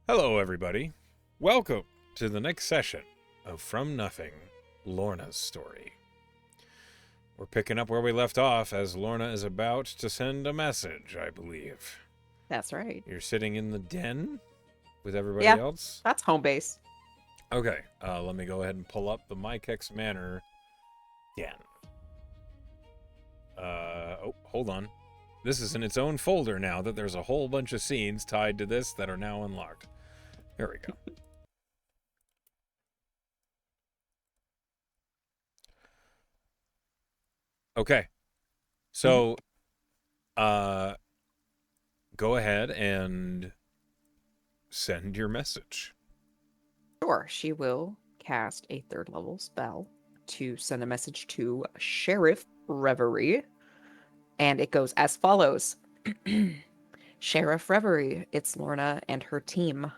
Hello, everybody. Welcome to the next session of From Nothing, Lorna's story. We're picking up where we left off as Lorna is about to send a message, I believe. That's right. You're sitting in the den with everybody Yeah, else? that's home base. Okay, let me go ahead and pull up the Mykex Manor den. Hold on. This is in its own folder now that there's a whole bunch of scenes tied to this that are now unlocked. Here we go. Okay. So, go ahead and send your message. Sure, she will cast a third level spell to send a message to Sheriff Reverie, and it goes as follows. Sheriff Reverie, it's Lorna and her team.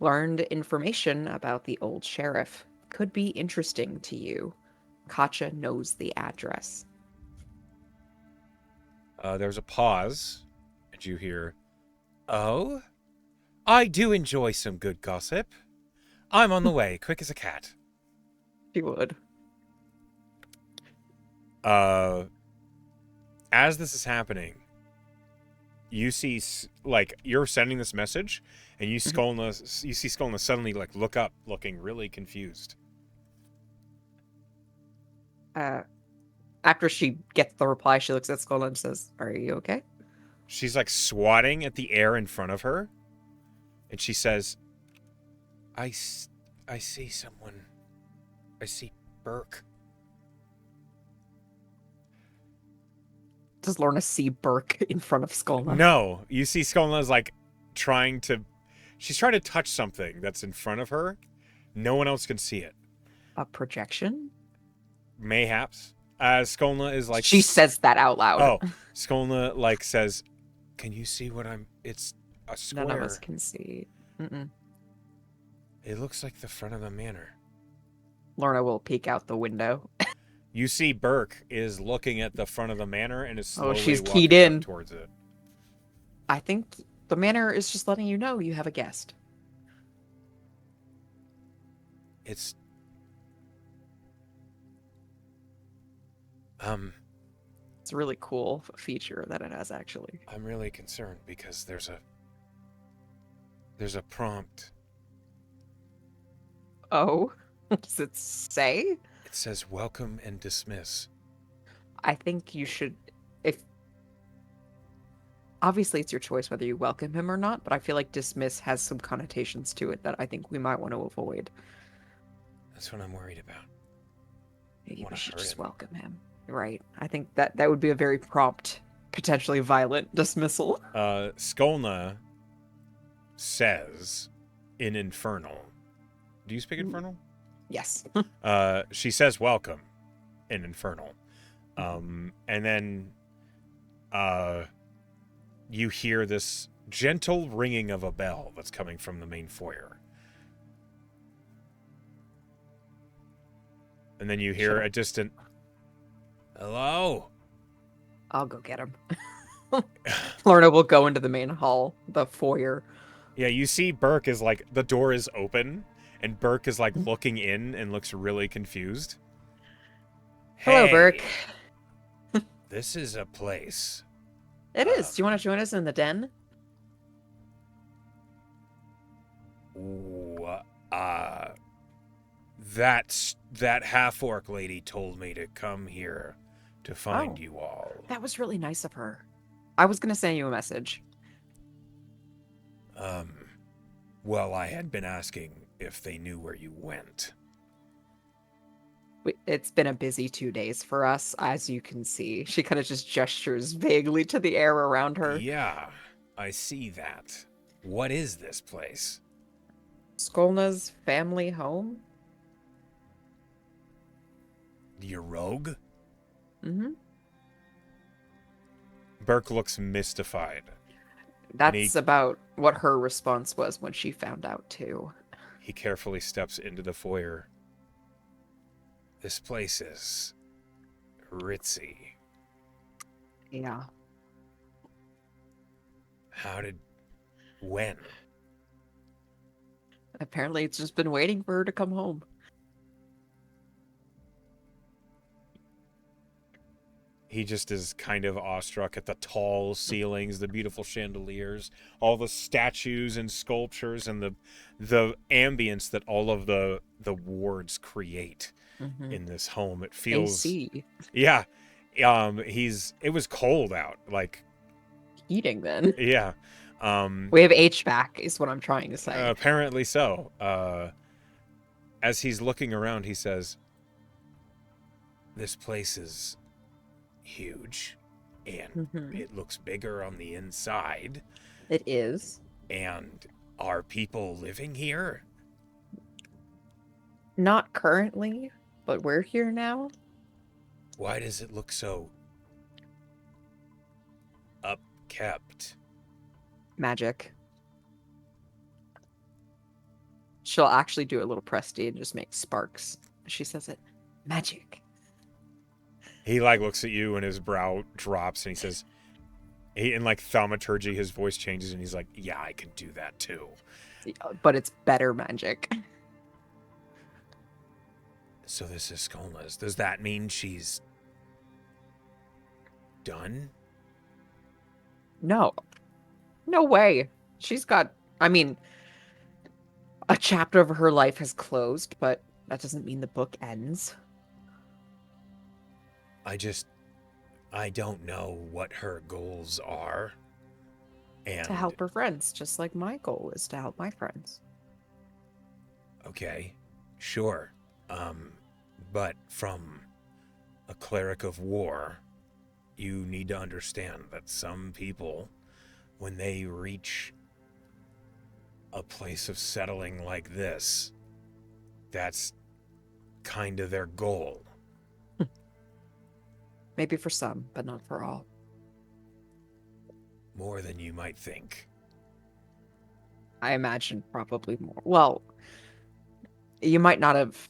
Learned information about the old sheriff. Could be interesting to you. Katja knows the address. There's a pause, and you hear, "Oh, I do enjoy some good gossip. I'm on the way, quick as a cat." She would. As this is happening, you see, you're sending this message, and you see Skolna suddenly, look up, looking really confused. After she gets the reply, she looks at Skull and says, "Are you okay?" She's, swatting at the air in front of her, and she says, I see someone. I see Burke. Does Lorna see Burke in front of Skolna? No, you see Skolna's she's trying to touch something that's in front of her. No one else can see it. A projection? Mayhaps. As Skolna is She says that out loud. Oh, Skolna says, "Can you see what it's a square. None of us can see. Mm-mm. It looks like the front of the manor." Lorna will peek out the window. You see Burke is looking at the front of the manor and is slowly she's walking keyed in. up towards it. I think the manor is just letting you know you have a guest. It's It's a really cool feature that it has, actually. I'm really concerned because there's a prompt. Oh, does it say? It says welcome and dismiss. I think you should, if obviously it's your choice whether you welcome him or not, but I feel like dismiss has some connotations to it that I think we might want to avoid. That's what I'm worried about. Maybe we should just him. welcome him. Right. I think that would be a very prompt, potentially violent dismissal. Skolna says in Infernal. Do you speak Infernal? Yes. She says welcome in Infernal. And then you hear this gentle ringing of a bell that's coming from the main foyer. And then you hear a distant, "Hello?" I'll go get him. Lorna will go into the main hall, the foyer. Yeah, you see Burke is the door is open, and Burke is looking in and looks really confused. Hello, "Hey, Burke. This is a place." It is. Do you want to join us in the den? That half-orc lady told me to come here to find you all. That was really nice of her. I was going to send you a message. Well, I had been asking if they knew where you went. It's been a busy 2 days for us, as you can see. She kind of just gestures vaguely to the air around her. Yeah, I see that. What is this place? Skolna's family home? Your rogue? Mm-hmm. Burke looks mystified. That's about what her response was when she found out, too. He carefully steps into the foyer. This place is ritzy. Yeah. When? Apparently, it's just been waiting for her to come home. He just is kind of awestruck at the tall ceilings, the beautiful chandeliers, all the statues and sculptures, and the ambience that all of the wards create Mm-hmm. in this home. It feels, AC. yeah. It was cold out, like, Heating, then. yeah. Um, We have HVAC, is what I'm trying to say. apparently so. As he's looking around, he says, "This place is huge, and Mm-hmm. it looks bigger on the inside. It is. And are people living here?" Not currently, but we're here now. Why does it look so upkept? Magic. She'll actually do a little Presty and just make sparks. She says it. Magic. He like looks at you and his brow drops and he says, in like thaumaturgy, his voice changes and he's like, "Yeah, I can do that too." But it's better magic. So this is Skolna's. Does that mean she's done? No. No way. She's got, I mean, a chapter of her life has closed, but that doesn't mean the book ends. I don't know what her goals are. And To help her friends, just like my goal is to help my friends. okay, sure. But from a cleric of war, you need to understand that some people, when they reach a place of settling like this, that's kind of their goal. Maybe for some, but not for all. More than you might think. I imagine probably more. Well, you might not have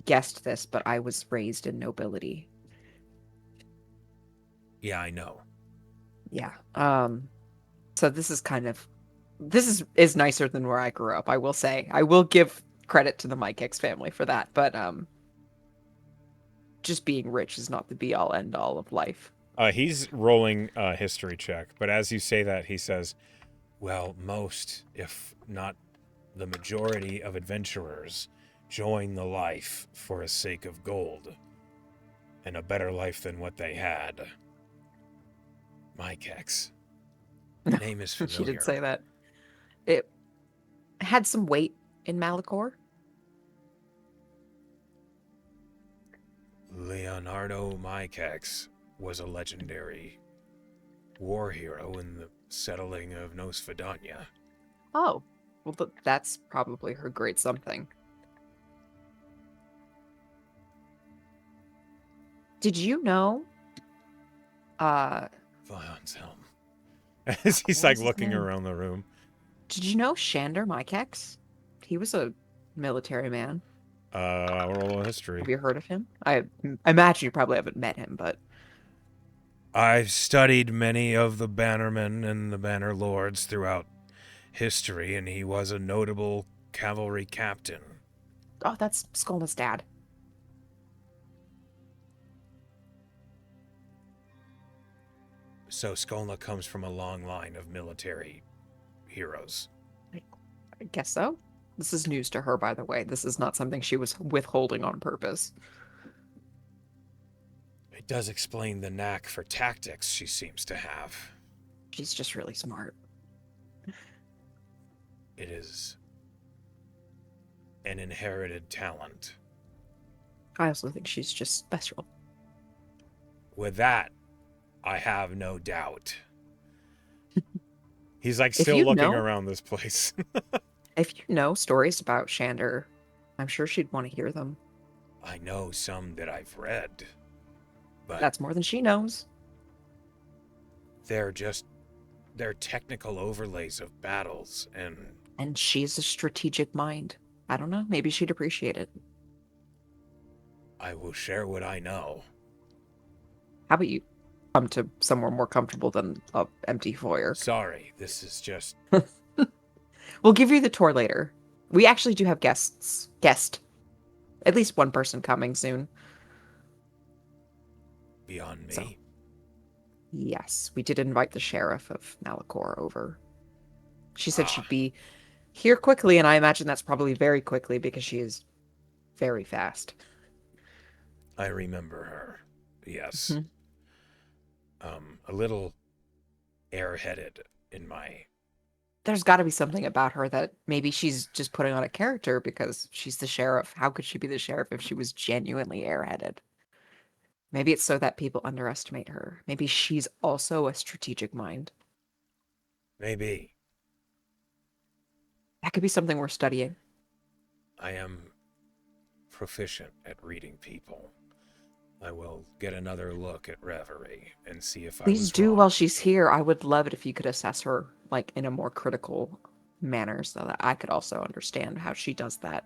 guessed this, but I was raised in nobility. Yeah, I know. Yeah. So this is nicer than where I grew up, I will say. I will give credit to the Mike X family for that, but just being rich is not the be all end all of life. He's rolling a history check, but as you say that, he says, "Well, most, if not the majority of adventurers join the life for a sake of gold and a better life than what they had." Mike X. The name is familiar. She did say that. It had some weight in Malachor. Leonardo Mikex was a legendary war hero in the settling of Nosfidania. Oh, well, that's probably her great something. Did you know? Vion's helm. As he's What like was his looking name? around the room. Did you know Shander Mikex? He was a military man. I'll roll a history. Have you heard of him? I imagine you probably haven't met him, but I've studied many of the bannermen and the banner lords throughout history, and he was a notable cavalry captain. oh, that's Skolna's dad. So Skolna comes from a long line of military heroes. I guess so. This is news to her, by the way. This is not something she was withholding on purpose. It does explain the knack for tactics she seems to have. She's just really smart. It is an inherited talent. I also think she's just special. With that, I have no doubt. He's like If still you looking know- around this place. If you know stories about Shander, I'm sure she'd want to hear them. I know some that I've read, but That's more than she knows. they're technical overlays of battles, and And she's a strategic mind. I don't know. Maybe she'd appreciate it. I will share what I know. How about you come to somewhere more comfortable than a empty foyer? Sorry, this is just We'll give you the tour later. We actually do have guests. At least one person coming soon. Beyond So, me. yes, we did invite the sheriff of Malachor over. She said Ah, she'd be here quickly, and I imagine that's probably very quickly because she is very fast. I remember her. Yes. Hmm. A little airheaded in my. There's got to be something about her that maybe she's just putting on a character because she's the sheriff. How could she be the sheriff if she was genuinely airheaded? Maybe it's so that people underestimate her. Maybe she's also a strategic mind. Maybe. That could be something we're studying. I am proficient at reading people. I will get another look at Reverie and see if I Please was do wrong. while she's here. I would love it if you could assess her like in a more critical manner so that I could also understand how she does that.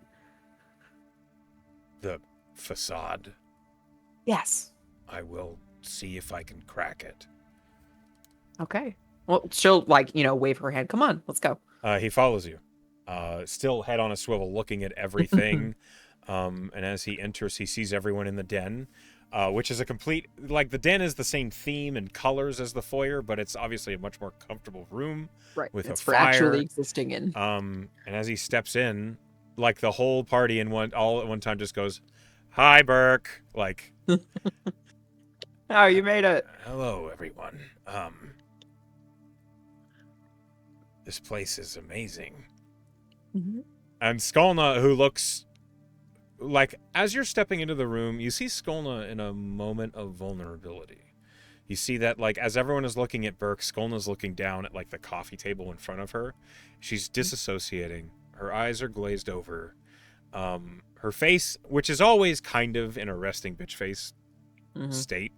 The facade, Yes. I will see if I can crack it. Okay. Well, she'll like, wave her hand. Come on, let's go. He follows you, still head on a swivel, looking at everything. And as he enters, he sees everyone in the den, which is a complete, like, the den is the same theme and colors as the foyer, but it's obviously a much more comfortable room Right. with a It's for actually fire. existing in. And as he steps in, like, the whole party all at one time just goes, "Hi, Burke." Like, Oh, you made it. "Hello, everyone. This place is amazing." Mm-hmm. And Skalna, who looks like, as you're stepping into the room, you see Skolna in a moment of vulnerability. You see that, like, as everyone is looking at Burke, Skolna's looking down at, like, the coffee table in front of her. She's disassociating. Her eyes are glazed over. Her face, which is always kind of in a resting bitch face Mm-hmm. state,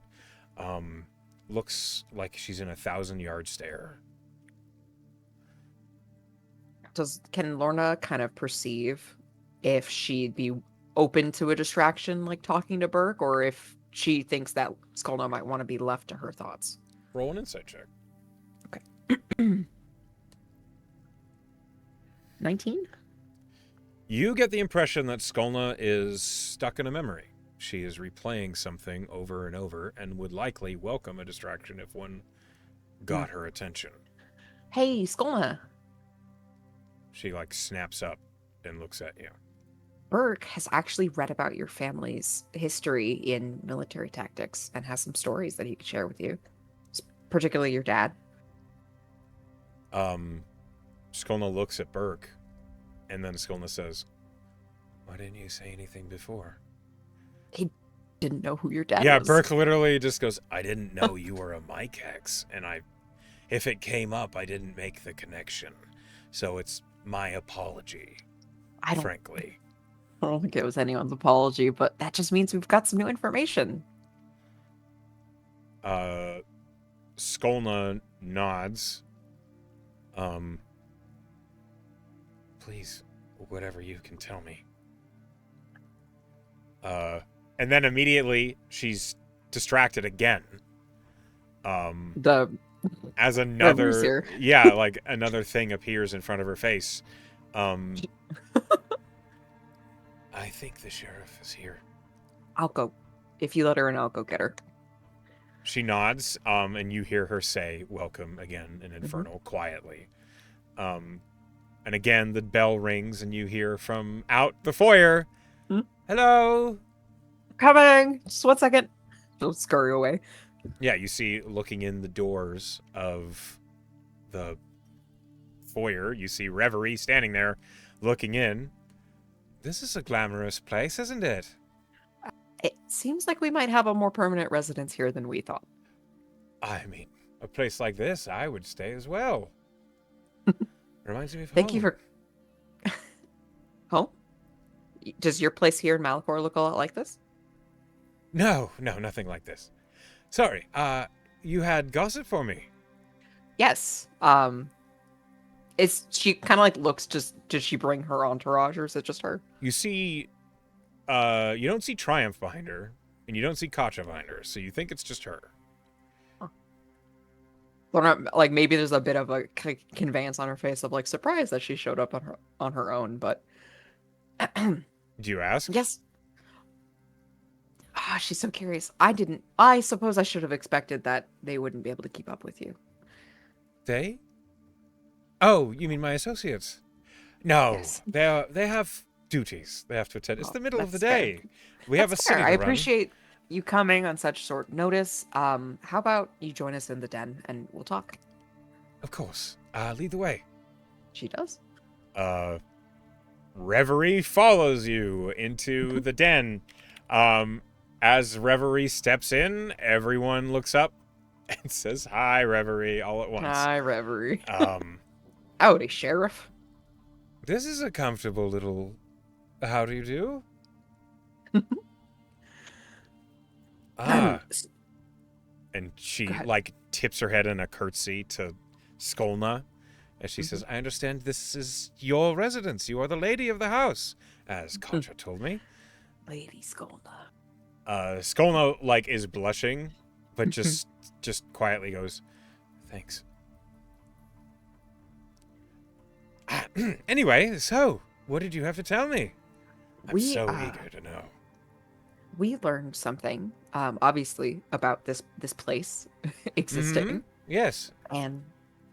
looks like she's in a 1,000-yard stare. Can Lorna kind of perceive if she'd be open to a distraction like talking to Burke, or if she thinks that Skolna might want to be left to her thoughts? Roll an insight check. Okay. 19? You get the impression that Skolna is stuck in a memory. She is replaying something over and over and would likely welcome a distraction if one got her attention. Hey, Skolna. She, like, snaps up and looks at you. Burke has actually read about your family's history in military tactics and has some stories that he could share with you, particularly your dad. Skolna looks at Burke, and then Skolna says, "Why didn't you say anything before?" He didn't know who your dad Yeah, was. Burke literally just goes, "I didn't know you were a Mike Hex, and if it came up, I didn't make the connection. So it's my apology, I don't, frankly." I don't think it was anyone's apology, but that just means we've got some new information. Skolna nods. Please, whatever you can tell me. And then immediately she's distracted again. The As memories another, here. yeah, like another thing appears in front of her face. I think the sheriff is here. I'll go. If you let her in, I'll go get her. She nods, and you hear her say, "Welcome" again in Infernal, quietly. And again, the bell rings, and you hear from out the foyer, Hmm? "Hello." Coming! Just 1 second. She'll scurry away. Yeah, you see, looking in the doors of the foyer, you see Reverie standing there, looking in. "This is a glamorous place, isn't it?" It seems like we might have a more permanent residence here than we thought. "I mean, a place like this, I would stay as well. Reminds me of Thank you home." for home. Does your place here in Malachor look a lot like this? No, nothing like this. Sorry, you had gossip for me. Yes. Is she kind of like looks? Just did she bring her entourage, or is it just her? You see, you don't see Triumph behind her, and you don't see Katja behind her, so you think it's just her. Huh. Lorna, like maybe there's a bit of a conveyance on her face of like surprise that she showed up on her own, but Do you ask? yes. Ah, she's so curious. I didn't. I suppose I should have expected that they wouldn't be able to keep up with you. They? Oh, you mean my associates? No, Yes. they have duties they have to attend. It's Well, the middle of the that's fair. day. We have That's a fair. city I to run. appreciate you coming on such short notice. How about you join us in the den and we'll talk? Of course. Lead the way. She does. Uh, Reverie follows you into the den. Um, as Reverie steps in, everyone looks up and says, "Hi, Reverie," all at once. Hi, Reverie. Um, Howdy, Sheriff. this is a comfortable little. How do you do? Ah, S- and Go she ahead. like tips her head in a curtsy to Skolna, as she Mhm. says, "I understand this is your residence. You are the lady of the house, as Mm. Katja told me." Lady Skolna. Skolna like is blushing, but just quietly goes, "Thanks." Anyway, so what did you have to tell me? I'm we so uh eager to know. we learned something, obviously about this place Mm-hmm. existing, Yes. and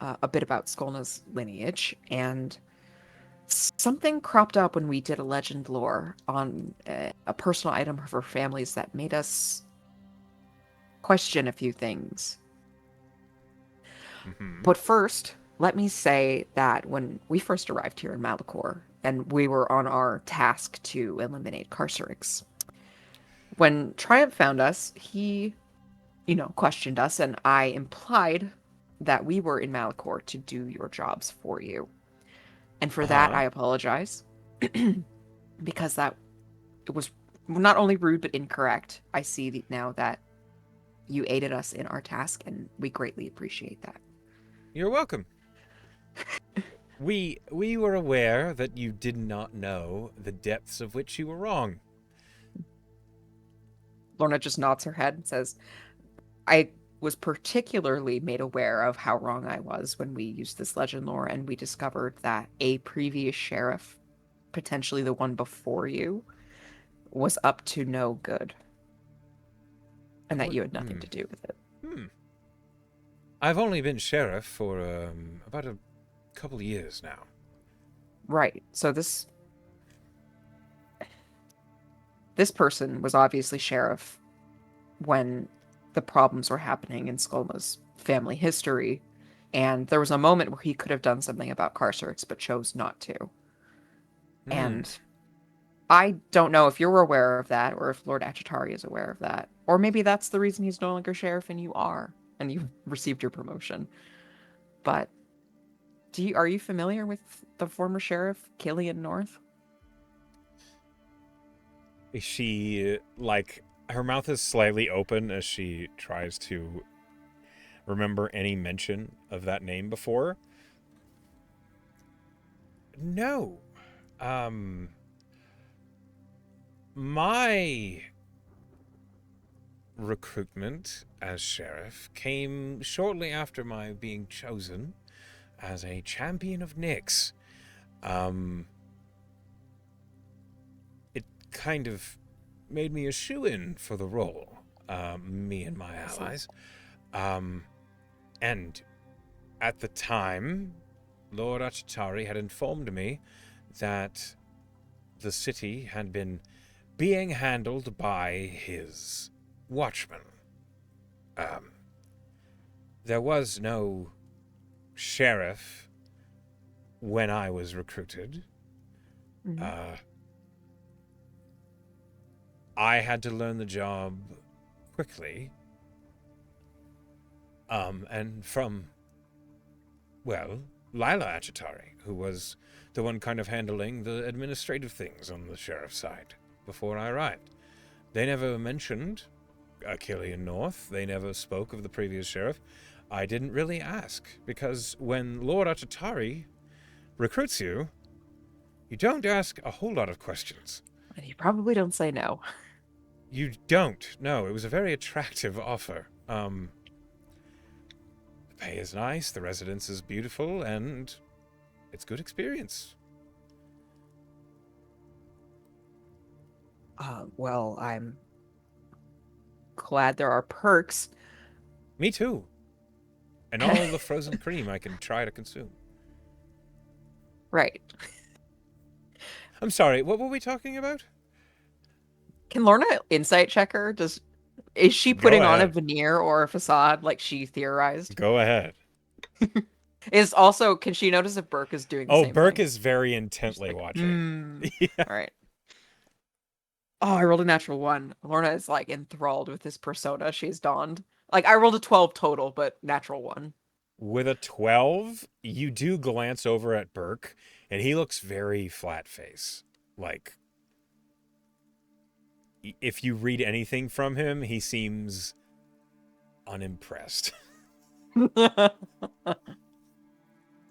a bit about Skolna's lineage, and something cropped up when we did a legend lore on a personal item of her family's that made us question a few things. Mm-hmm. But first, let me say that when we first arrived here in Malachor, and we were on our task to eliminate Carcerix, when Triumph found us, he, questioned us, and I implied that we were in Malachor to do your jobs for you. And for that, Uh-huh. I apologize because that it was not only rude but incorrect. I see now that you aided us in our task, and we greatly appreciate that. You're welcome. We were aware that you did not know the depths of which you were wrong. Lorna just nods her head and says, I was particularly made aware of how wrong I was when we used this legend lore and we discovered that a previous sheriff, potentially the one before you, was up to no good and that What? you had nothing to do with it. Hmm. I've only been sheriff for about a couple of years now. Right. So this person was obviously sheriff when the problems were happening in Skolma's family history, and there was a moment where he could have done something about Carcerix but chose not to. Hmm. And I don't know if you're aware of that or if Lord Achatari is aware of that. Or maybe that's the reason he's no longer sheriff and you are, and you received your promotion. But are you familiar with the former sheriff, Killian North? She like her mouth is slightly open as she tries to remember any mention of that name before. No. Um my recruitment as sheriff came shortly after my being chosen as a champion of Nyx. Um it kind of made me a shoe-in for the role. Me and my I see. allies. Um and at the time, Lord Achatari had informed me that the city had been being handled by his watchmen. Um, there was no sheriff when I was recruited. Mm-hmm. Uh, I had to learn the job quickly. And from, well, Lila Achatari, who was the one kind of handling the administrative things on the sheriff's side before I arrived. They never mentioned Killian North. They never spoke of the previous sheriff. I didn't really ask, because when Lord Achatari recruits you, you don't ask a whole lot of questions. And you probably don't say no. You don't. No, it was a very attractive offer. pay is nice, the residence is beautiful, and it's good experience. Well, I'm glad there are perks. Me too. And all the frozen cream I can try to consume. Right. I'm sorry, what were we talking about? Can Lorna insight check her? Is she Go putting on a ahead. veneer or a facade like she theorized? Go ahead. Is also, can she notice if Burke is doing the Oh, same Burke thing? is very She's intently like, watching. Yeah. all right. Oh, I rolled a natural one. Lorna is like enthralled with this persona she's donned. Like I rolled a 12 total, but natural one. With a 12, you do glance over at Burke, and he looks very flat face. Like, if you read anything from him, he seems unimpressed. What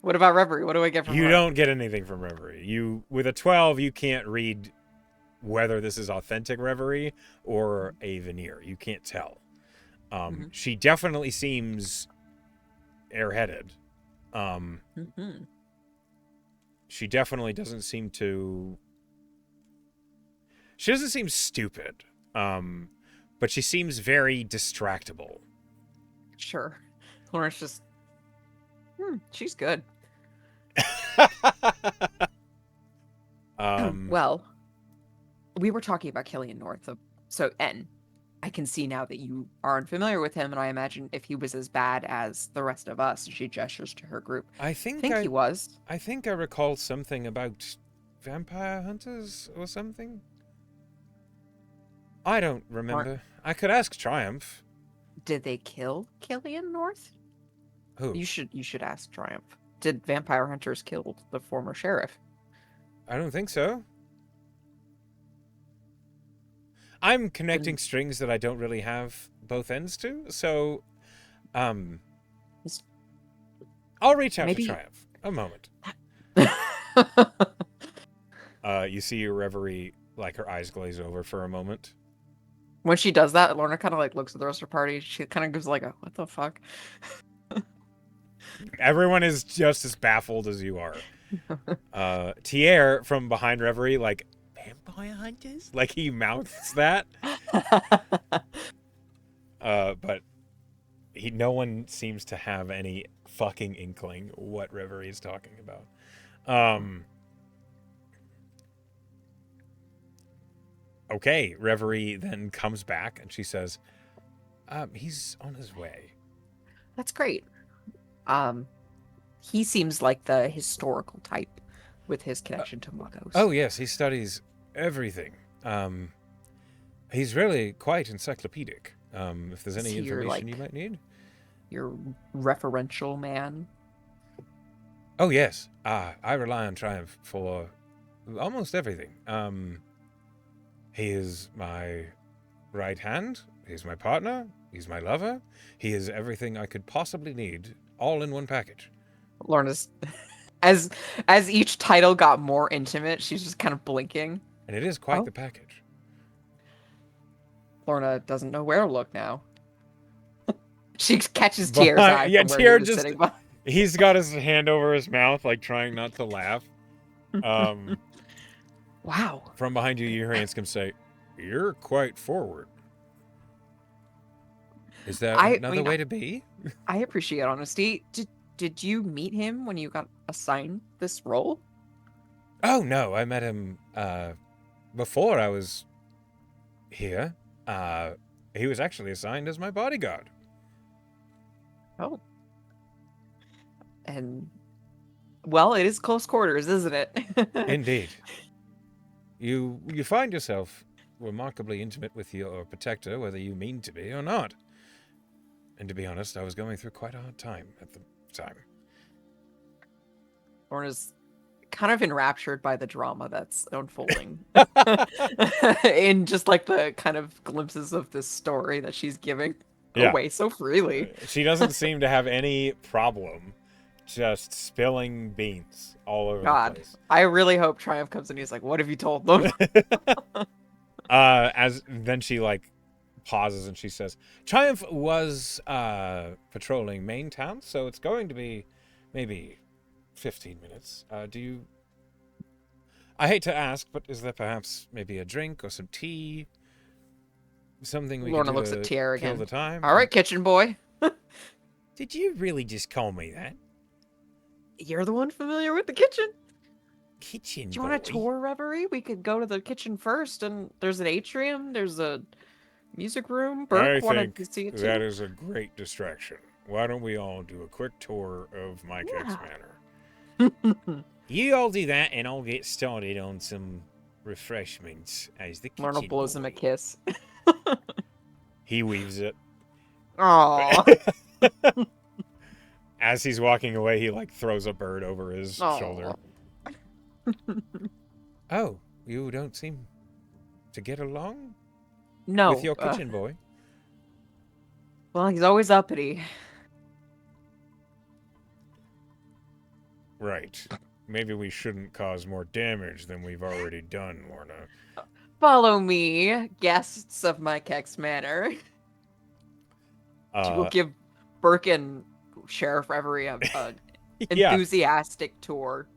about Reverie? What do I get from You her? don't get anything from Reverie. With a 12, you can't read whether this is authentic Reverie or a veneer. You can't tell. She definitely seems airheaded. She definitely doesn't seem to... She doesn't seem stupid, but she seems very distractible. Sure. Lorna's just, she's good. Well, we were talking about Killian North, so N. I can see now that you are unfamiliar with him, and I imagine if he was as bad as the rest of us, she gestures to her group. I think He was. I think I recall something about vampire hunters or something. I don't remember. I could ask Triumph. Did they kill Killian North? Who? You should ask Triumph. Did vampire hunters kill the former sheriff? I don't think so. I'm connecting strings that I don't really have both ends to, so I'll reach out to Triumph. A moment. You see your Reverie, like her eyes glaze over for a moment. When she does that, Lorna kind of like looks at the rest of the party. She kind of gives like a, what the fuck? Everyone is just as baffled as you are. Tier from behind Reverie, like, vampire hunters? Like he mouths that. But no one seems to have any fucking inkling what Reverie is talking about. Okay, Reverie then comes back and she says, he's on his way. That's great. He seems like the historical type with his connection to muggos. Oh, yes, he studies everything. He's really quite encyclopedic. If there's any information you might need. Your referential man? Oh, yes. I rely on Triumph for almost everything. He is my right hand. He's my partner. He's my lover. He is everything I could possibly need, all in one package. Lorna's, as each title got more intimate, she's just kind of blinking. And it is quite the package. Lorna doesn't know where to look now. She catches Tier's eye. Yeah, from where Tier he was just, sitting by. he's got his hand over his mouth, like trying not to laugh. Wow. From behind you, you hear Anscombe say, "You're quite forward." Is that another way to be? I appreciate honesty. Did you meet him when you got assigned this role? Oh, no. I met him before I was here. He was actually assigned as my bodyguard. Oh. And, well, it is close quarters, isn't it? Indeed. You find yourself remarkably intimate with your protector, whether you mean to be or not. And to be honest, I was going through quite a hard time at the time. Lorna's kind of enraptured by the drama that's unfolding. In just like the kind of glimpses of this story that she's giving away so freely. She doesn't seem to have any problem just spilling beans all over the place. I really hope Triumph comes in and he's like, what have you told them? As then she like pauses and she says, Triumph was patrolling main town, so it's going to be maybe 15 minutes. I hate to ask, but is there perhaps maybe a drink or some tea? Something we could Lorna do looks at to Tierra kill again. the time? All right, kitchen boy. Did you really just call me that? You're the one familiar with the kitchen. Kitchen Do you boy? want a tour, Reverie? We could go to the kitchen first, and there's an atrium, there's a music room. I Burke wanted to think see it that too. is a great distraction. Why don't we all do a quick tour of Mike X Manor? You all do that, and I'll get started on some refreshments as the kitchen Lorna blows him a boy. kiss. He weaves it. Aww. As he's walking away, he like throws a bird over his shoulder. Oh, you don't seem to get along No. with your kitchen boy. Well, he's always uppity. Right. Maybe we shouldn't cause more damage than we've already done, Lorna. Follow me, guests of my Kex Manor. We'll give Burke and Sheriff Reverie a enthusiastic tour.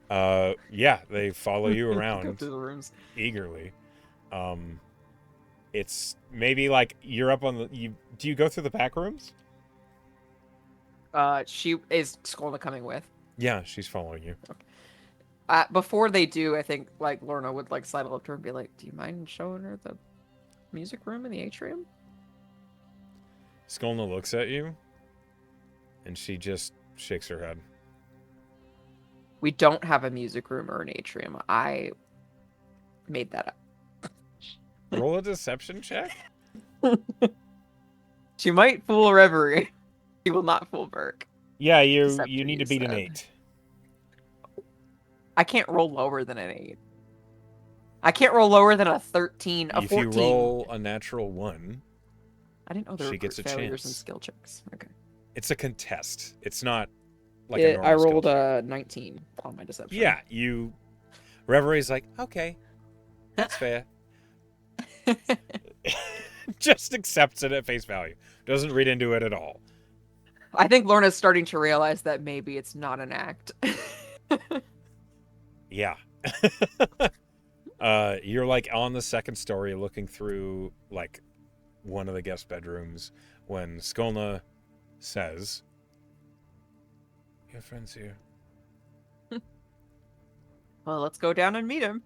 Yeah, they follow you around Go through the rooms eagerly. It's maybe like you're up on the. Do you go through the back rooms? She is Skolna coming with. Yeah, she's following you. Before they do, I think like Lorna would like sidle up to her and be like, "Do you mind showing her the music room in the atrium?" Skolna looks at you, and she just shakes her head. We don't have a music room or an atrium. I made that up. Roll a deception check. She might fool Reverie. She will not fool Burke. Yeah, you need to beat an 8. I can't roll lower than an 8. I can't roll lower than a 13, a 14. If you roll a natural 1, I didn't know there were gets a failures in chance. skill checks. Okay. It's a contest. It's not like a normal I rolled skill a check. 19 on my deception. Yeah, Reverie's like, okay, that's fair. Just accepts it at face value. Doesn't read into it at all. I think Lorna's starting to realize that maybe it's not an act. Yeah. You're like on the second story looking through like one of the guest bedrooms when Skolna says, your friend's here. Well, let's go down and meet him.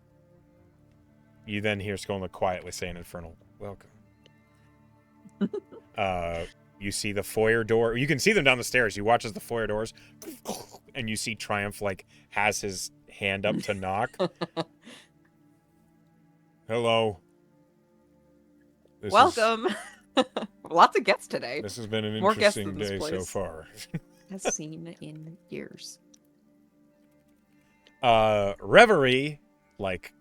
You then hear Skolna quietly say in Infernal, welcome. You see the foyer door. You can see them down the stairs. You watch as the foyer doors, and you see Triumph like has his hand up to knock. Hello. Welcome. Lots of guests today. This has been an More guests interesting than this day so place far. has seen in years. Reverie, like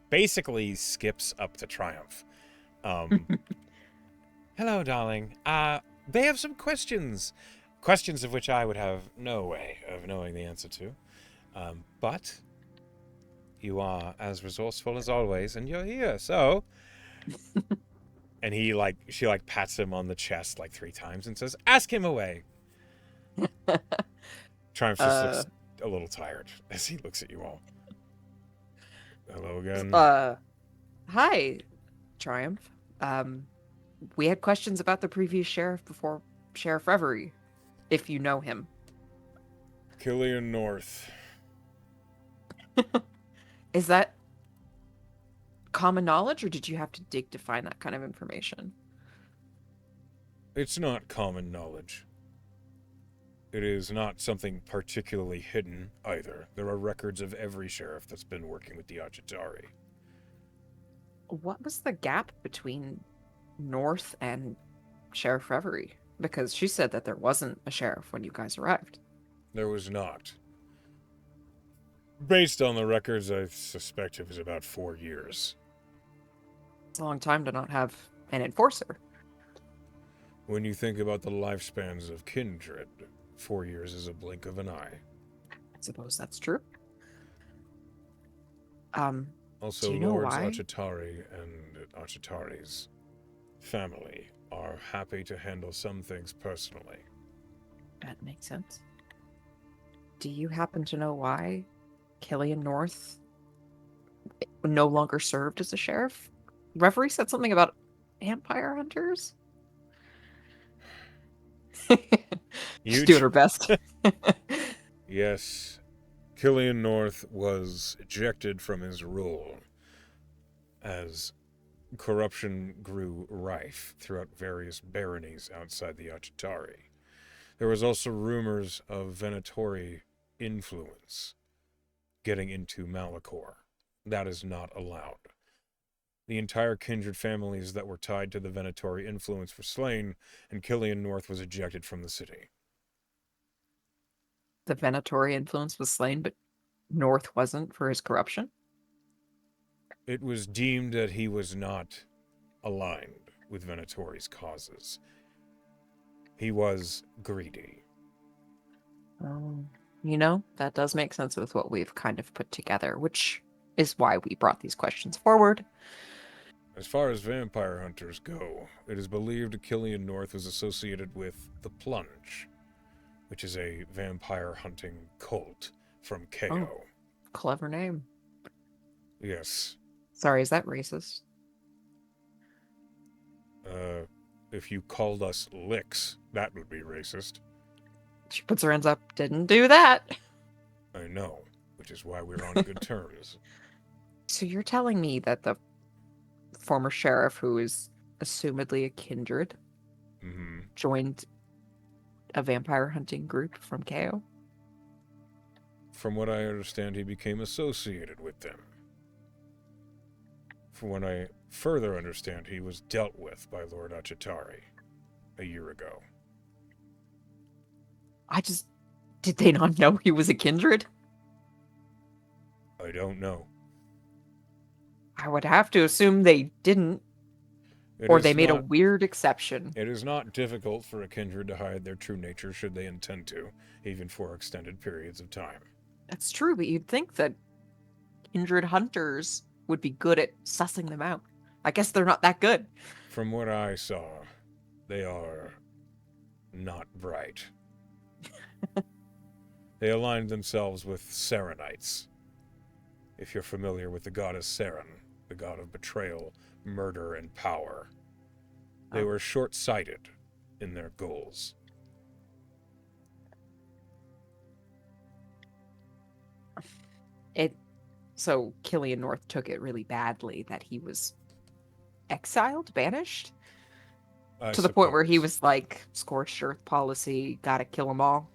basically skips up to Triumph. Hello, darling. They have some questions of which I would have no way of knowing the answer to. But you are as resourceful as always, and you're here, so. And she pats him on the chest like 3 times and says, "Ask him away." Triumph just looks a little tired as he looks at you all. Hello again. Hi, Triumph. We had questions about the previous sheriff before Sheriff Reverie, if you know him. Killian North. Is that common knowledge, or did you have to dig to find that kind of information? It's not common knowledge. It is not something particularly hidden, either. There are records of every sheriff that's been working with the Achatari. What was the gap between North and Sheriff Reverie? Because she said that there wasn't a sheriff when you guys arrived. There was not. Based on the records, I suspect it was about 4 years. It's a long time to not have an enforcer. When you think about the lifespans of kindred, 4 years is a blink of an eye. I suppose that's true. Also, do you know Lords why? Achatari and Achataris. family are happy to handle some things personally. That makes sense. Do you happen to know why Killian North no longer served as a sheriff? Reverie said something about vampire hunters. She's doing Huge. her best. Yes, Killian North was ejected from his role as corruption grew rife throughout various baronies outside the Achitari. There was also rumors of Venatori influence getting into Malachor. That is not allowed. The entire kindred families that were tied to the Venatori influence were slain, and Killian North was ejected from the city. The Venatori influence was slain, but North wasn't for his corruption. It was deemed that he was not aligned with Venatori's causes. He was greedy. That does make sense with what we've kind of put together, which is why we brought these questions forward. As far as vampire hunters go, it is believed Killian North was associated with the Plunge, which is a vampire hunting cult from KO. Oh, clever name. Yes. Sorry, is that racist? If you called us licks, that would be racist. She puts her hands up. Didn't do that. I know, which is why we're on good terms. So you're telling me that the former sheriff, who is assumedly a kindred, joined a vampire hunting group from KO? From what I understand, he became associated with them. From what I further understand, he was dealt with by Lord Achitari a year ago. Did they not know he was a kindred? I don't know. I would have to assume they didn't. Or they made a weird exception. It is not difficult for a kindred to hide their true nature should they intend to, even for extended periods of time. That's true, but you'd think that kindred hunters would be good at sussing them out. I guess they're not that good. From what I saw, they are not bright. They aligned themselves with Serenites. If you're familiar with the goddess Seren, the god of betrayal, murder, and power. They were short-sighted in their goals. So Killian North took it really badly that he was exiled, banished? To the point where he was like, scorched earth policy, gotta kill them all.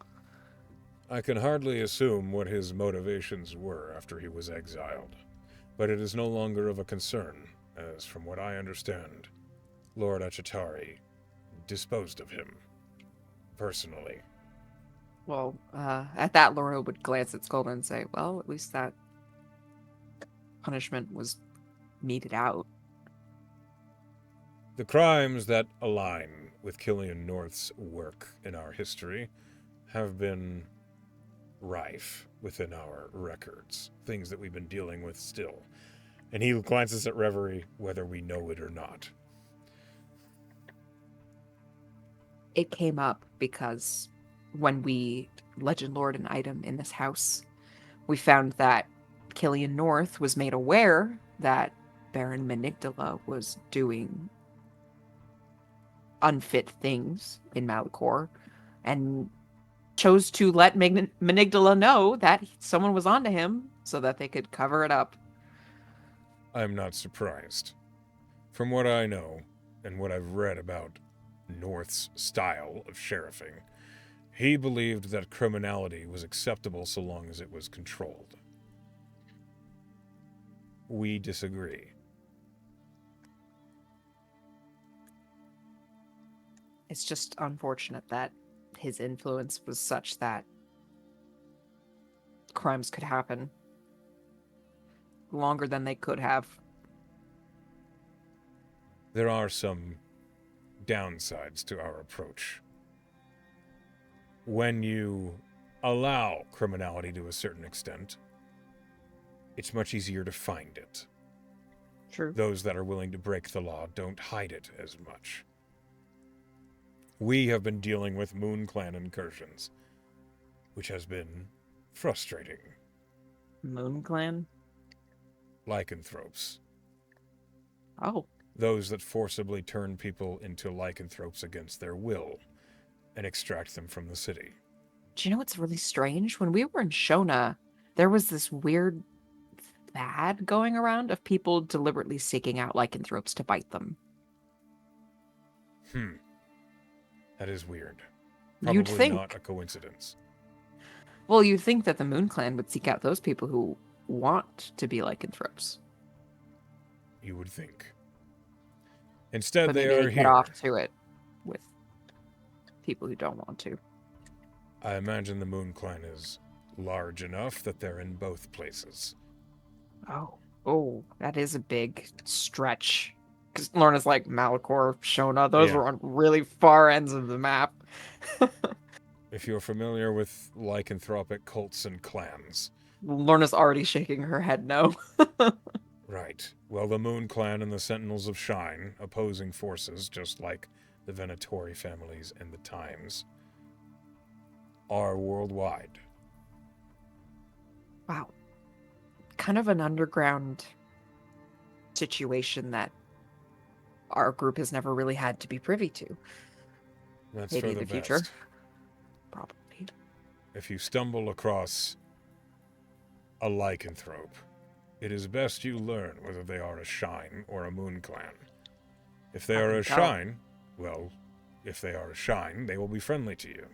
I can hardly assume what his motivations were after he was exiled, but it is no longer of a concern, as from what I understand, Lord Achitari disposed of him, personally. Well, at that, Lorna would glance at Skolden and say, well, at least that punishment was meted out. The crimes that align with Killian North's work in our history have been rife within our records, things that we've been dealing with still. And he glances at Reverie, whether we know it or not. It came up because when we legend lord an item in this house, we found that Killian North was made aware that Baron Menigdala was doing unfit things in Malachor and chose to let Menigdala know that someone was onto him so that they could cover it up. I'm not surprised. From what I know, and what I've read about North's style of sheriffing, he believed that criminality was acceptable so long as it was controlled. We disagree. It's just unfortunate that his influence was such that crimes could happen longer than they could have. There are some downsides to our approach. When you allow criminality to a certain extent, it's much easier to find it. True. Those that are willing to break the law don't hide it as much. We have been dealing with Moon Clan incursions, which has been frustrating. Moon Clan? Lycanthropes. Oh. Those that forcibly turn people into lycanthropes against their will and extract them from the city. Do you know what's really strange? When we were in Shona, there was this weird fad going around of people deliberately seeking out lycanthropes to bite them. That is weird. You'd Probably think. not a coincidence. Well, you'd think that the Moon Clan would seek out those people who want to be lycanthropes. You would think. Instead, But they maybe are they get here. off to it with people who don't want to. I imagine the Moon Clan is large enough that they're in both places. Oh, that is a big stretch. Because Lorna's like Malachor, Shona, those were on really far ends of the map. If you're familiar with lycanthropic cults and clans. Lorna's already shaking her head no. Right. Well, the Moon Clan and the Sentinels of Shine, opposing forces just like the Venatori families and the Times, are worldwide. Wow. Kind of an underground situation that our group has never really had to be privy to. That's Maybe for in the the future. best. Probably. If you stumble across a lycanthrope, it is best you learn whether they are a Shine or a Moon Clan. If they are a Shine, well, if they are a Shine, they will be friendly to you.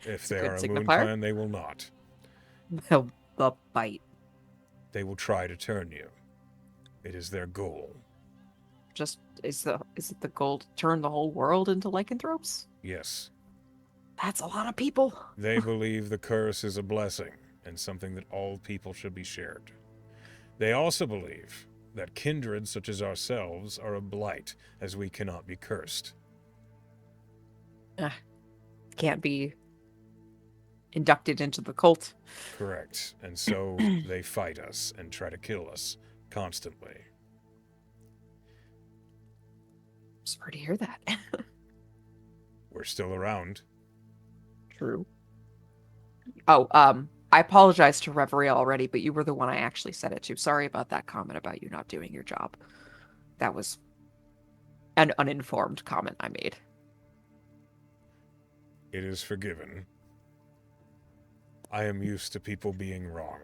If they are a Moon Clan, they will not. They'll bite. They will try to turn you. It is their goal. Is it the goal to turn the whole world into lycanthropes? Yes. That's a lot of people. They believe the curse is a blessing and something that all people should be shared. They also believe that kindred such as ourselves are a blight, as we cannot be cursed. Can't be inducted into the cult. Correct. And so they fight us and try to kill us constantly. Sorry to hear that. We're still around. True. Oh, I apologize to Reverie already, but you were the one I actually said it to. Sorry about that comment about you not doing your job. That was an uninformed comment I made. It is forgiven. I am used to people being wrong.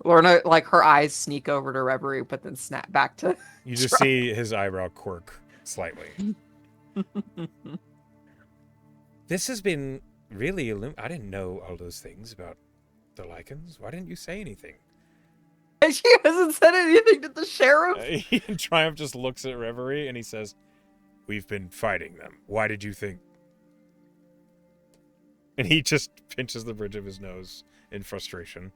Lorna, like, her eyes sneak over to Reverie, but then snap back to... You just see his eyebrow quirk slightly. This has been really... I didn't know all those things about the Lycans. Why didn't you say anything? She hasn't said anything to the sheriff. Triumph just looks at Reverie and he says, "We've been fighting them. Why did you think..." And he just pinches the bridge of his nose in frustration.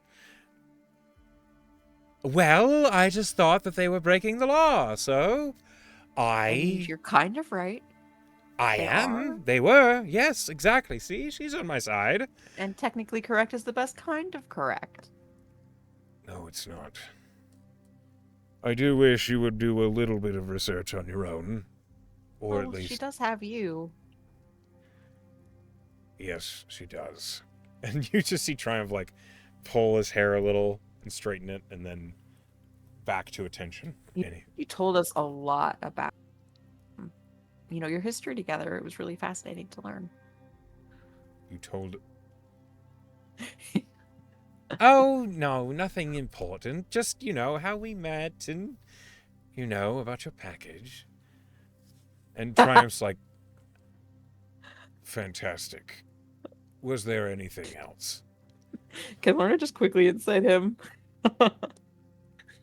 "Well, I just thought that they were breaking the law, so You're kind of right. I am. They were. Yes, exactly. See, she's on my side. And technically correct is the best kind of correct. No, it's not. I do wish you would do a little bit of research on your own. Or at least... She does have you. Yes, she does. And you just see Triumph, like, pull his hair a little and straighten it, and then back to attention. You told us a lot about, your history together. It was really fascinating to learn. You told... Oh, no, nothing important. Just, how we met and, about your package. And Triumph's like, fantastic. Was there anything else? Can Lorna just quickly insight him?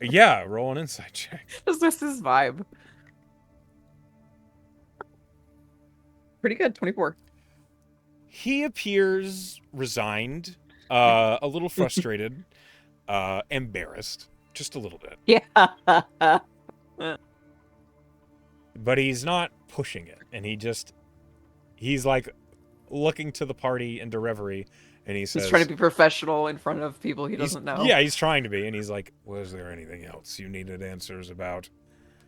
Yeah, roll an insight check. Is this his vibe? Pretty good, 24. He appears resigned, a little frustrated, embarrassed, just a little bit. Yeah. But he's not pushing it, and he's like looking to the party and to Reverie And he He's trying to says, be professional in front of people he doesn't know. he's trying to be. And he's like, was there anything else you needed answers about?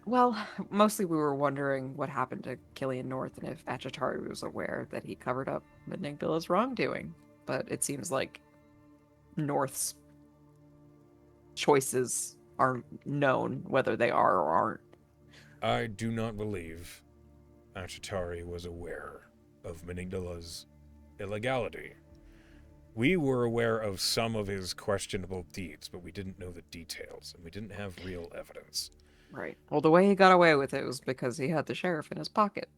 Well, mostly we were wondering what happened to Killian North and if Achatari was aware that he covered up Menigdala's wrongdoing. But it seems like North's choices are known, whether they are or aren't. I do not believe Achatari was aware of Menigdala's illegality. We were aware of some of his questionable deeds, but we didn't know the details, and we didn't have real evidence. Right. Well, the way he got away with it was because he had the sheriff in his pocket.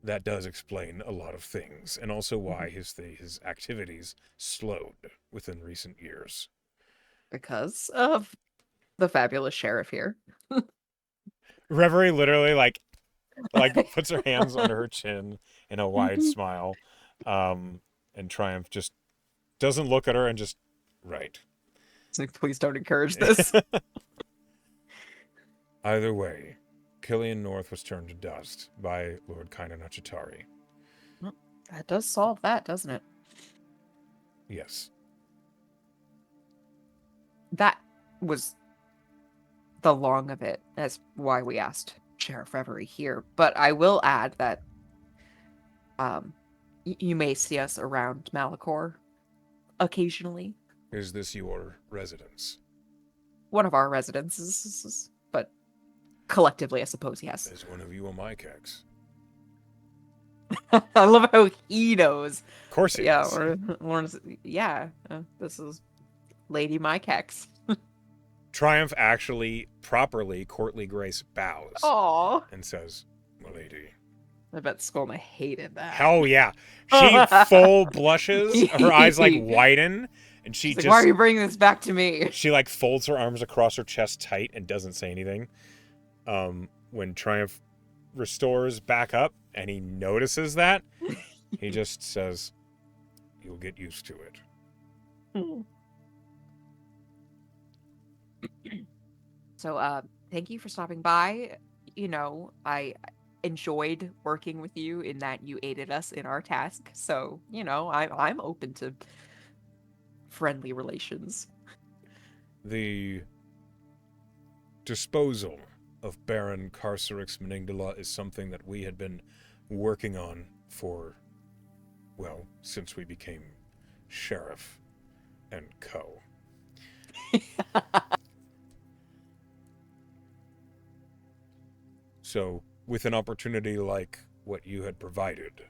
That does explain a lot of things, and also why his activities slowed within recent years. Because of the fabulous sheriff here. Reverie literally like puts her hands under her chin in a wide smile, and Triumph just doesn't look at her and just right. It's like, please don't encourage this. Either way, Killian North was turned to dust by Lord Kainan Achatari. Well, that does solve that, doesn't it? Yes. That was the long of it, as why we asked Sheriff Reverie here. But I will add that you may see us around Malachor occasionally. Is this your residence? One of our residences, but collectively, I suppose, yes. Is one of you a Mykex? I love how he knows. Of course he is. This is Lady Mykex. Triumph actually, properly, courtly grace bows. Aww. And says, "Milady." I bet Skolna hated that. Hell yeah. She full blushes, her eyes like widen, and she just... Like, why are you bringing this back to me? She like folds her arms across her chest tight and doesn't say anything. When Triumph restores back up and he notices that, he just says, "You'll get used to it." So, thank you for stopping by. I enjoyed working with you in that you aided us in our task. So, I'm open to friendly relations. The disposal of Baron Carcerix Meningdala is something that we had been working on for, well, since we became sheriff and co. So, with an opportunity like what you had provided,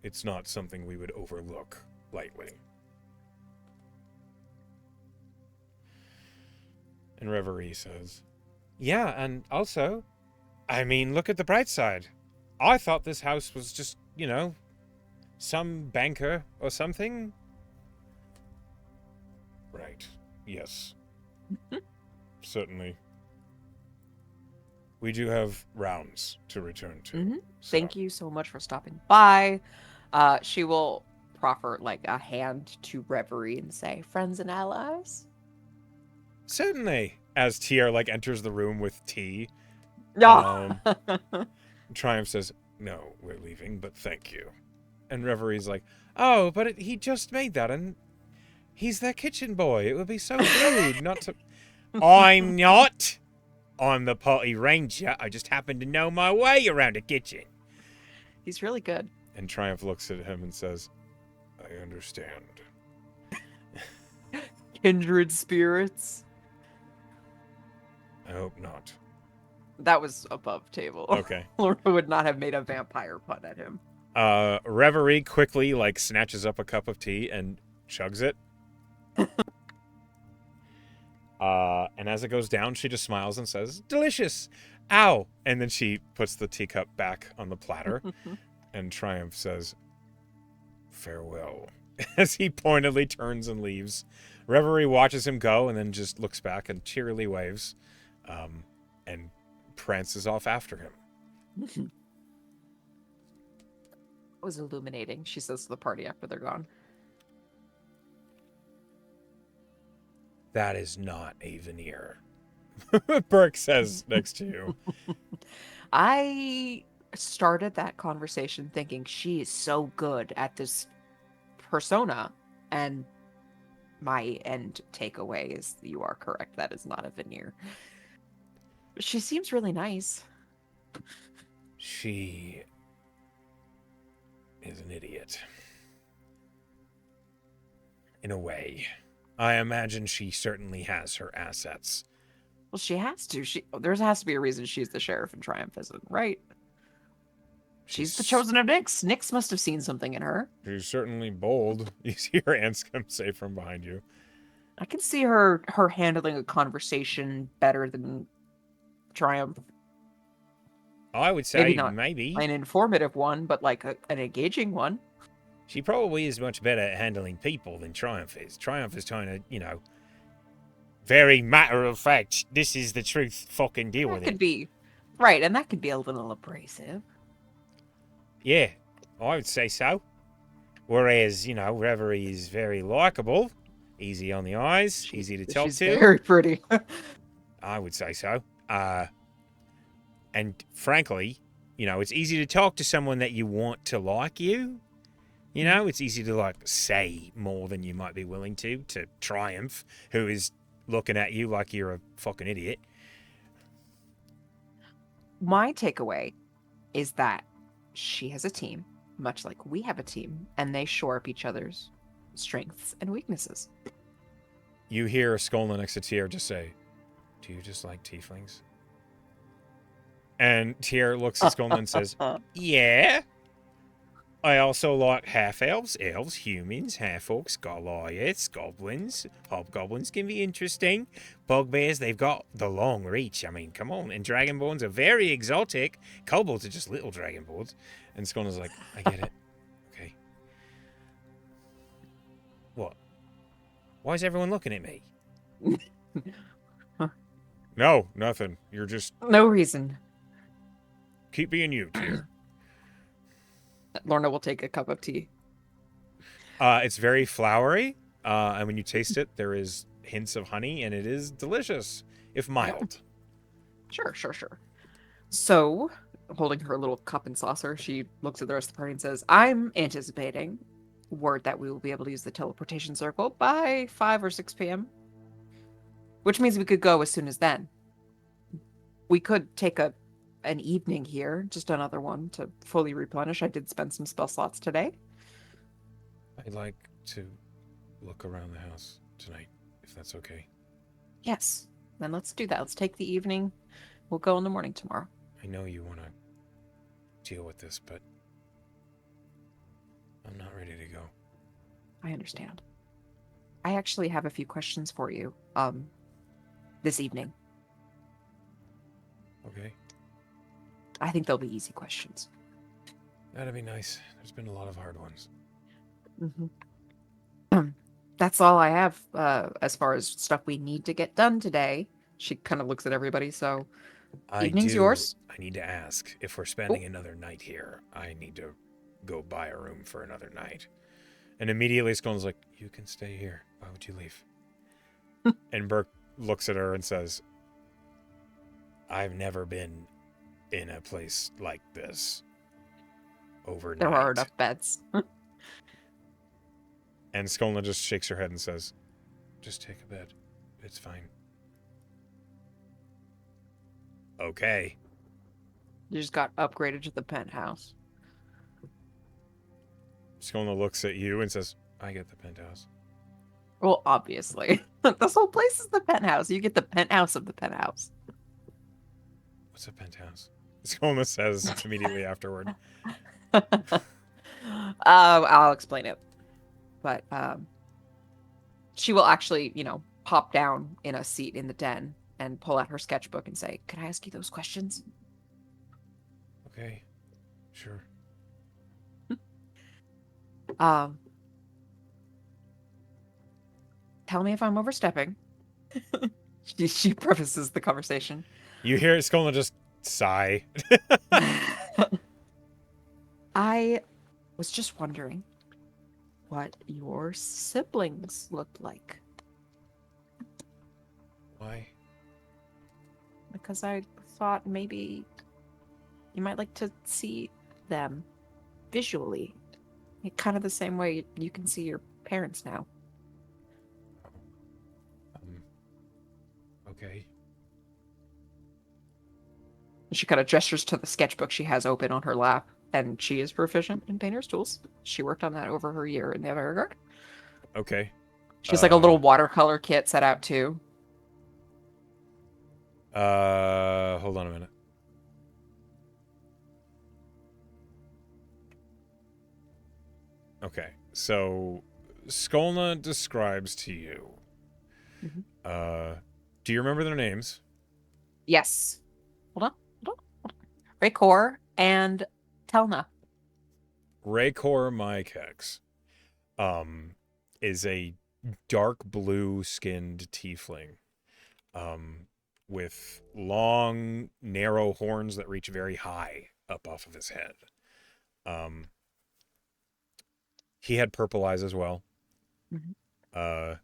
it's not something we would overlook lightly. And Reverie says, "Yeah, and also, I mean, look at the bright side. I thought this house was just, some banker or something." Right. Yes. Certainly. We do have rounds to return to. Mm-hmm. So. Thank you so much for stopping by. She will proffer like a hand to Reverie and say, "Friends and allies." Certainly. As TR enters the room with tea. No. Triumph says, "No, we're leaving, but thank you." And Reverie's like, "Oh, but he just made that, and he's their kitchen boy. It would be so rude not to..." "I'm not. I'm the party ranger. I just happen to know my way around a kitchen." He's really good. And Triumph looks at him and says, "I understand." Kindred spirits. I hope not. That was above table. Okay. Lorna would not have made a vampire pun at him. Reverie quickly snatches up a cup of tea and chugs it. And as it goes down, she just smiles and says, "Delicious! Ow!" And then she puts the teacup back on the platter. And Triumph says, "Farewell," as he pointedly turns and leaves. Reverie watches him go and then just looks back and cheerily waves, and prances off after him. It was illuminating, she says to the party after they're gone. "That is not a veneer," Burke says next to you. I started that conversation thinking she is so good at this persona. And my end takeaway is you are correct. That is not a veneer. She seems really nice. She is an idiot. In a way. I imagine she certainly has her assets. Well, she has to. There has to be a reason she's the sheriff in Triumph, isn't right? She's the chosen of Nyx. Nyx must have seen something in her. She's certainly bold. You see her Anscombe say from behind you. I can see her handling a conversation better than Triumph. I would say Maybe not maybe. an informative one, but like an engaging one. She probably is much better at handling people than Triumph is. Triumph is trying to, very matter of fact, this is the truth, fucking deal with That could it. be. Right, and that could be a little abrasive. Yeah, I would say so. Whereas, Reverie is very likable, easy on the eyes, easy to talk She's to. very pretty. I would say so. And frankly, it's easy to talk to someone that you want to like you. It's easy to say more than you might be willing to Triumph, who is looking at you like you're a fucking idiot. My takeaway is that she has a team, much like we have a team, and they shore up each other's strengths and weaknesses. You hear Skolna next to Tier just say, "Do you just like tieflings?" And Tier looks at Skolna and says, "Yeah. I also like half-elves, elves, humans, half-orcs, Goliaths, goblins. Hobgoblins can be interesting. Bugbears, they've got the long reach. I mean, come on. And dragonborns are very exotic. Kobolds are just little dragonborns." And Skolna's like, "I get it. Okay. What? Why is everyone looking at me?" No, nothing. You're just... No reason. Keep being you, Tier. Lorna will take a cup of tea. It's very flowery, and when you taste it, there is hints of honey, and it is delicious, if mild. Sure. So, holding her little cup and saucer, she looks at the rest of the party and says, "I'm anticipating word that we will be able to use the teleportation circle by 5 or 6 p.m., which means we could go as soon as then. We could take an evening here, just another one to fully replenish. I did spend some spell slots today. I'd like to look around the house tonight, if that's okay." Yes, then let's do that. Let's take the evening. We'll go in the morning tomorrow. I know you want to deal with this, but I'm not ready to go. I understand. I actually have a few questions for you, this evening. Okay. I think they'll be easy questions. That'd be nice. There's been a lot of hard ones. That's all I have as far as stuff we need to get done today. She kind of looks at everybody, so evening's yours. I need to ask, if we're spending another night here, I need to go buy a room for another night. And immediately Skolna's like, "You can stay here. Why would you leave?" And Burke looks at her and says, "I've never been in a place like this overnight." There are enough beds. And Skolna just shakes her head and says, "Just take a bed. It's fine." Okay. You just got upgraded to the penthouse. Skolna looks at you and says, "I get the penthouse." Well, obviously. This whole place is the penthouse. You get the penthouse of the penthouse. "What's a penthouse?" Skolna says immediately afterward. I'll explain it. But she will actually, pop down in a seat in the den and pull out her sketchbook and say, "Can I ask you those questions?" Okay. Sure. Tell me if I'm overstepping. She prefaces the conversation. You hear Skolna just sigh. I was just wondering what your siblings looked like. Why? Because I thought maybe you might like to see them visually. Kind of the same way you can see your parents now. Um, okay. She kind of gestures to the sketchbook she has open on her lap, and she is proficient in painter's tools. She worked on that over her year in the Everguard. Okay. She has like a little watercolor kit set out too. Hold on a minute. Okay. So Skolna describes to you. Mm-hmm. Do you remember their names? Yes. Hold on. Hold on. Raycor and Telna. Raycor Mykex, is a dark blue skinned tiefling, um, with long, narrow horns that reach very high up off of his head. Um, he had purple eyes as well. Mm-hmm. Uh,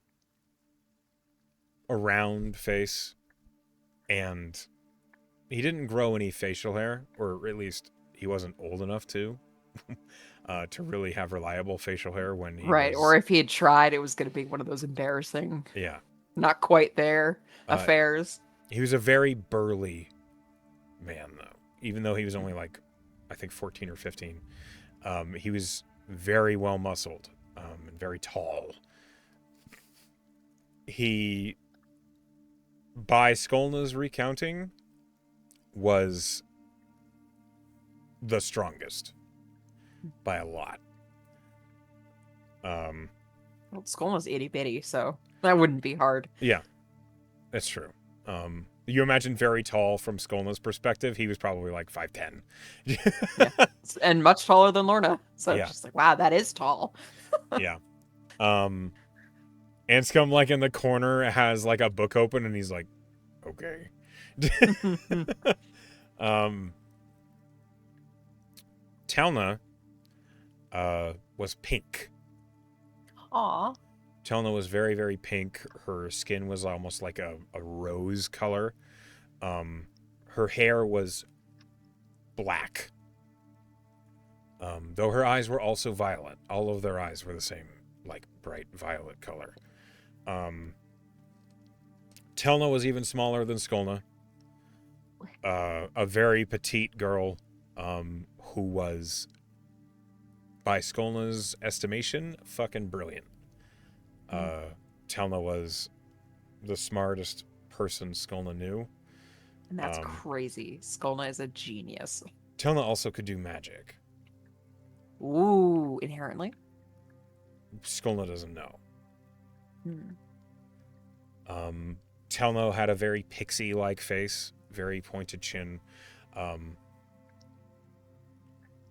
a round face, and he didn't grow any facial hair, or at least he wasn't old enough to really have reliable facial hair when he Right. Or was. if he had tried, it was going to be one of those embarrassing, Yeah. not quite there Uh, affairs. he was a very burly man, though. Even though he was only like, I think 14 or 15, he was very well muscled, and very tall. He, by Skolna's recounting, was the strongest by a lot. Well, Skolna's itty bitty, so that wouldn't be hard. Yeah, that's true. You imagine very tall from Skolna's perspective. He was probably like 5'10". Yeah. And much taller than Lorna. So it's Yeah, just like, wow, that is tall. yeah. Um, Anscombe, like in the corner, has like a book open, and he's like, "Okay." um, Talna, was pink. Aw. Talna was very, very pink. Her skin was almost like a rose color. Her hair was black. Though her eyes were also violet. All of their eyes were the same, like bright violet color. Telna was even smaller than Skolna. A very petite girl, who was, by Skolna's estimation, fucking brilliant. Telna was the smartest person Skolna knew. And that's crazy. Skolna is a genius. Telna also could do magic. Ooh, inherently. Skolna doesn't know. Hmm. Telno had a very pixie-like face, very pointed chin.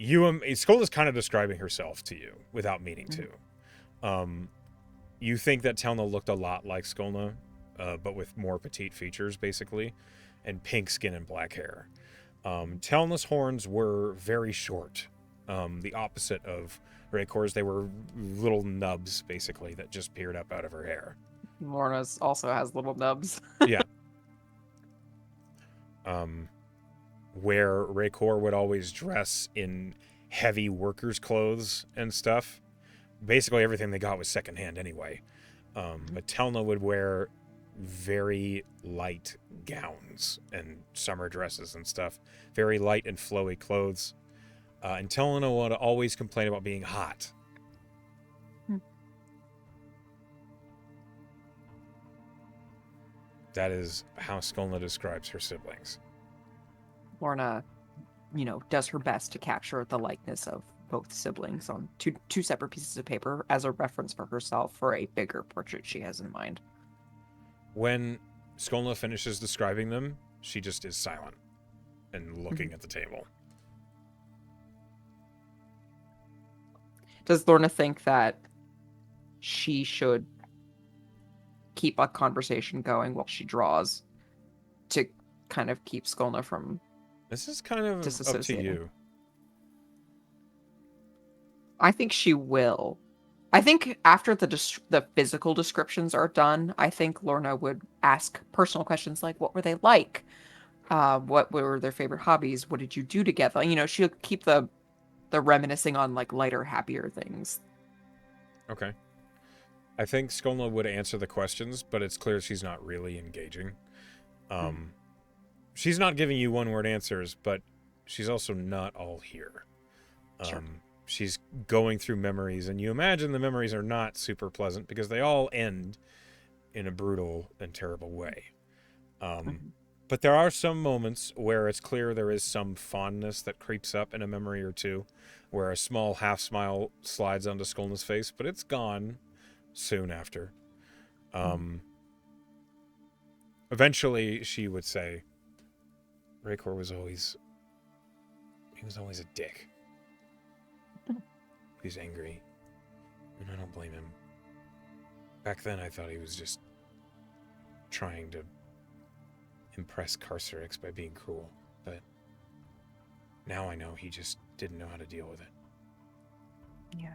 Skolna's kind of describing herself to you without meaning to. You think that Telna looked a lot like Skolna, but with more petite features, basically, and pink skin and black hair. Telna's horns were very short, the opposite of Raycor's. They were little nubs, basically, that just peered up out of her hair. Lorna's also has little nubs. Yeah. Where Raycor would always dress in heavy workers' clothes and stuff. Basically, everything they got was secondhand anyway. But Telna would wear very light gowns and summer dresses and stuff. Very light and flowy clothes. And Telna would always complain about being hot. That is how Skolna describes her siblings. Lorna, does her best to capture the likeness of both siblings on two separate pieces of paper as a reference for herself for a bigger portrait she has in mind. When Skolna finishes describing them, she just is silent and looking at the table. Does Lorna think that she should keep a conversation going while she draws to kind of keep Skolna from This is kind of up to disassociating? you. I think she will. I think after the physical descriptions are done, I think Lorna would ask personal questions like, "What were they like? What were their favorite hobbies? What did you do together?" She'll keep the the reminiscing on like lighter, happier things. Okay. I think Skolna would answer the questions, but it's clear she's not really engaging. Mm, She's not giving you one word answers, but she's also not all here. sure. She's going through memories, and you imagine the memories are not super pleasant because they all end in a brutal and terrible way. Mhm. But there are some moments where it's clear there is some fondness that creeps up in a memory or two, where a small half smile slides onto Skolna's face, but it's gone soon after. Mm. Eventually, she would say, Raycor was always a dick. He's angry, and I don't blame him. Back then, I thought he was just trying to impress Carcerix by being cruel, but now I know he just didn't know how to deal with it. Yeah.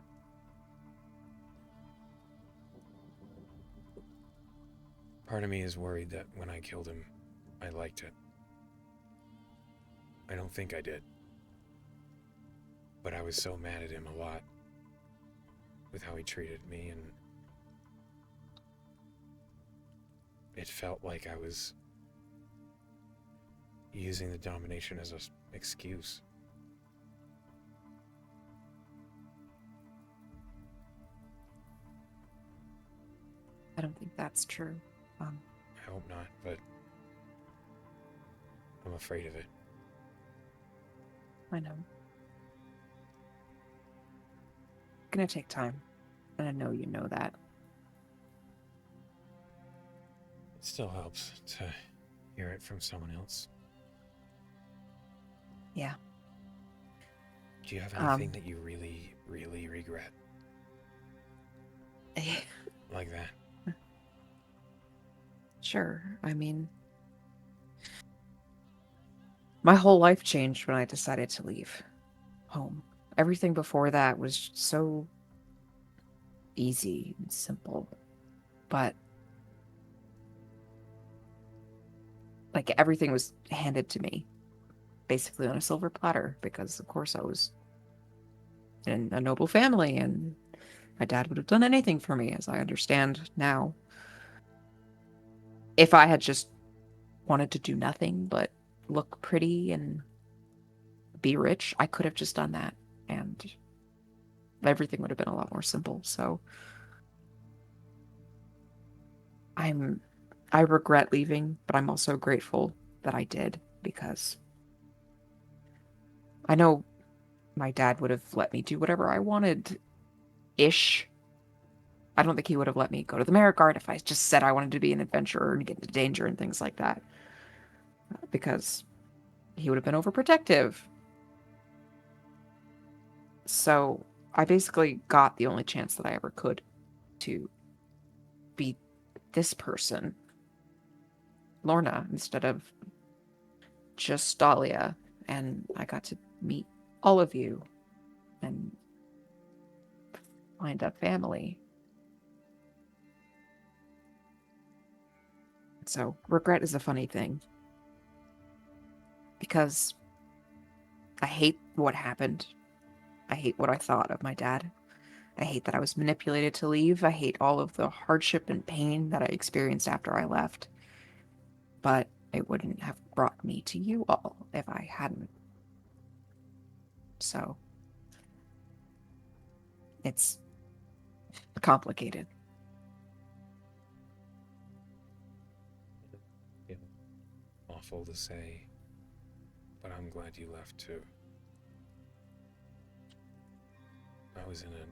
Part of me is worried that when I killed him, I liked it. I don't think I did. But I was so mad at him a lot with how he treated me, and it felt like I was using the domination as an excuse. I don't think that's true. I hope not, but I'm afraid of it. I know. It's gonna take time, and I know you know that. It still helps to hear it from someone else. Yeah. Do you have anything that you really, really regret? Like that? Sure. I mean, my whole life changed when I decided to leave home. Everything before that was so easy and simple, but like everything was handed to me basically on a silver platter because, of course, I was in a noble family and my dad would have done anything for me, as I understand now. If I had just wanted to do nothing but look pretty and be rich, I could have just done that and everything would have been a lot more simple. So I'm I regret leaving, but I'm also grateful that I did because I know my dad would have let me do whatever I wanted ish. I don't think he would have let me go to the merit guard if I just said I wanted to be an adventurer and get into danger and things like that because he would have been overprotective. So I basically got the only chance that I ever could to be this person, Lorna, instead of just Dahlia. And I got to meet all of you and find a family. So regret is a funny thing because I hate what happened. I hate what I thought of my dad. I hate that I was manipulated to leave. I hate all of the hardship and pain that I experienced after I left. But it wouldn't have brought me to you all if I hadn't. So it's complicated. Yeah. Awful to say, but I'm glad you left too. I was in a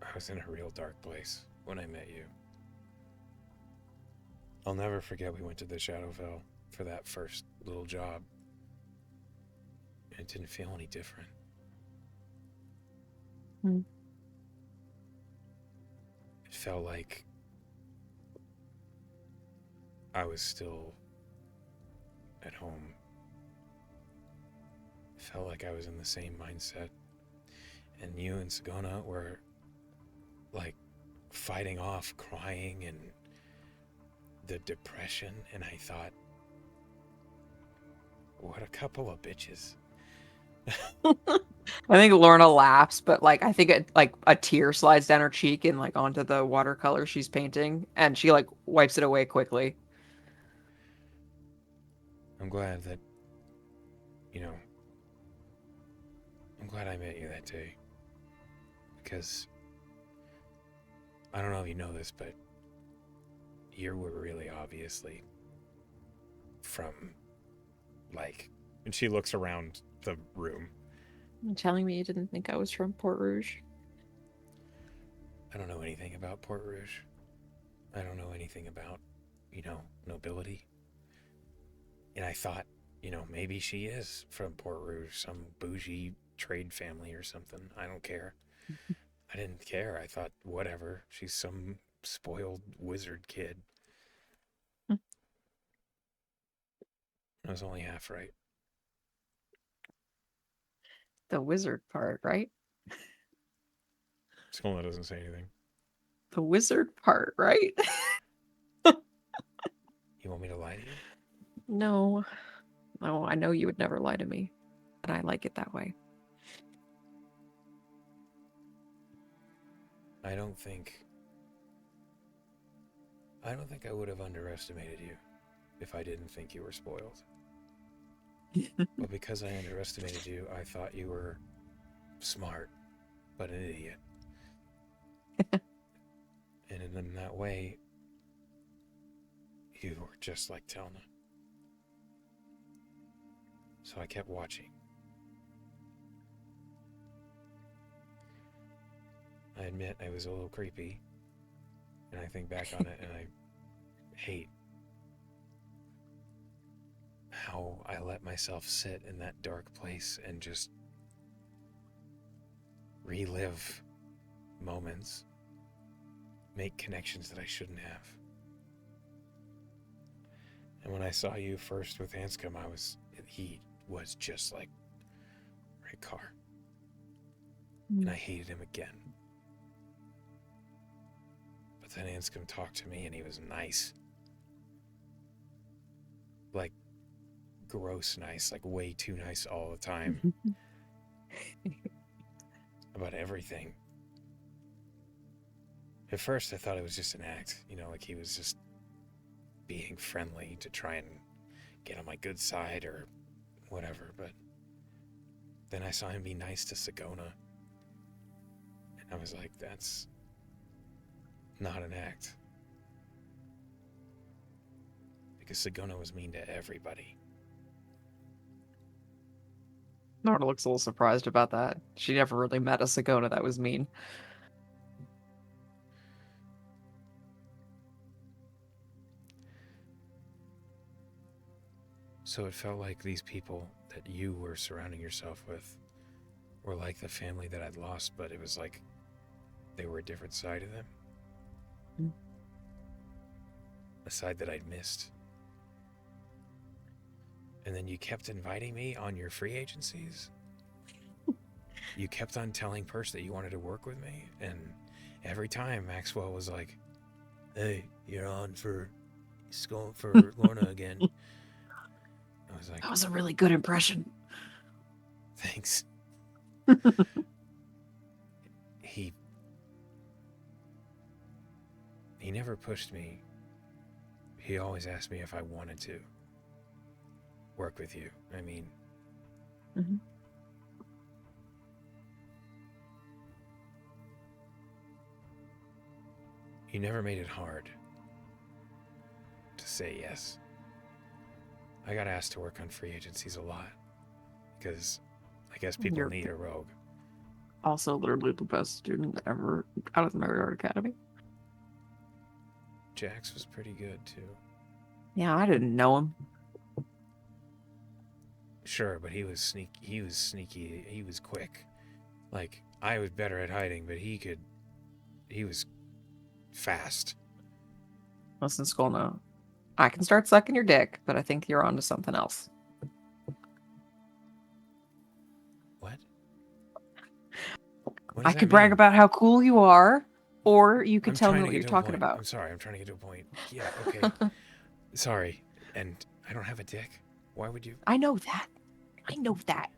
I was in a real dark place when I met you. I'll never forget we went to the Shadowfell for that first little job. And it didn't feel any different. Mm. It felt like I was still at home. It felt like I was in the same mindset. And you and Sagona were like fighting off crying and the depression. And I thought, what a couple of bitches. I think Lorna laughs, but like I think like a tear slides down her cheek and like onto the watercolor she's painting, and she like wipes it away quickly. I'm glad that, you know, I'm glad I met you that day. Because I don't know if you know this, but you were really obviously from, like, and she looks around the room. You're telling me you didn't think I was from Port Rouge? I don't know anything about Port Rouge. I don't know anything about, nobility. And I thought, maybe she is from Port Rouge, some bougie trade family or something. I don't care. I didn't care. I thought, whatever. She's some spoiled wizard kid. I was only half right. The wizard part, right? Skolna doesn't say anything. The wizard part, right? You want me to lie to you? No. No, I know you would never lie to me, and I like it that way. I don't think. I don't think I would have underestimated you if I didn't think you were spoiled. But because I underestimated you, I thought you were smart, but an idiot. And in that way, you were just like Telna. So I kept watching. I admit I was a little creepy, and I think back on it and I hate how I let myself sit in that dark place and just relive moments, make connections that I shouldn't have. And when I saw you first with Anscombe, he was just like Rikar. And I hated him again. But then Anscombe talked to me and he was nice. Like, gross nice, like way too nice all the time. About everything. At first I thought it was just an act, like he was just being friendly to try and get on my good side or whatever, but then I saw him be nice to Sagona. And I was like, that's not an act. Because Sagona was mean to everybody. Norna looks a little surprised about that. She never really met a Sagona that was mean. So it felt like these people that you were surrounding yourself with were like the family that I'd lost, but it was like they were a different side of them. A side that I'd missed. And then you kept inviting me on your free agencies. You kept on telling Perch that you wanted to work with me, and every time Maxwell was like, "Hey, you're on for Lorna again." I was like, That was a really good impression. "Thanks." he he never pushed me. He always asked me if I wanted to work with you. I mean, you never made it hard to say yes. I got asked to work on free agencies a lot because I guess people need a rogue. Also, literally the best student ever out of the Merry Art Academy. Jax was pretty good too. Yeah, I didn't know him. Sure, but he was sneaky. He was quick. Like, I was better at hiding, but he was fast. Listen, Skolna, I can start sucking your dick, but I think you're onto something else. What? I could brag about how cool you are, or you could tell me what you're talking about. I'm sorry, I'm trying to get to a point. Yeah, okay. Sorry. And I don't have a dick. Why would you? I know that. I know that.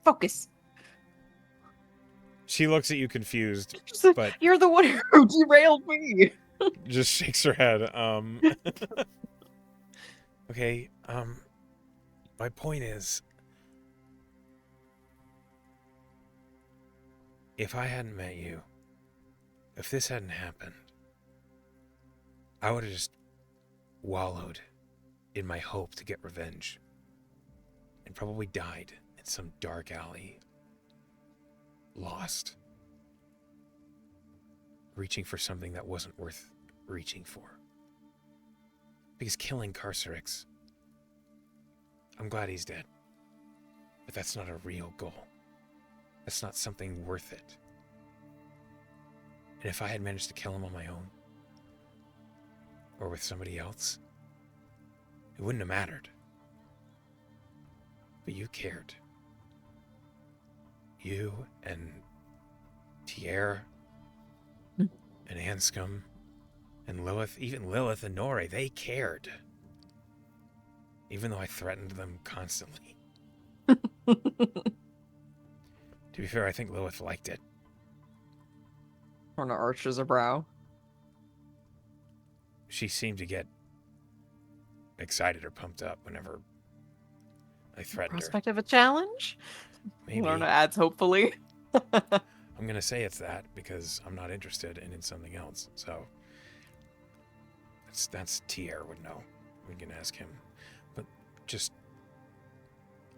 Focus. She looks at you confused, She's like, but you're the one who derailed me. just shakes her head. Okay, my point is, if I hadn't met you, if this hadn't happened, I would have just wallowed in my hope to get revenge and probably died in some dark alley, lost, reaching for something that wasn't worth reaching for. Because killing Carcerix, I'm glad he's dead, but that's not a real goal. That's not something worth it. And if I had managed to kill him on my own, or with somebody else, it wouldn't have mattered. But you cared. You and Tierre and Anscombe and Lilith, even Lilith and Nore, they cared. Even though I threatened them constantly. To be fair, I think Lilith liked it. Lorna arches a brow. She seemed to get excited or pumped up whenever I threatened Prospect of a challenge? her. Maybe. Lorna adds hopefully. I'm going to say it's that because I'm not interested and in something else. So that's Tierre would know. We can ask him. But just,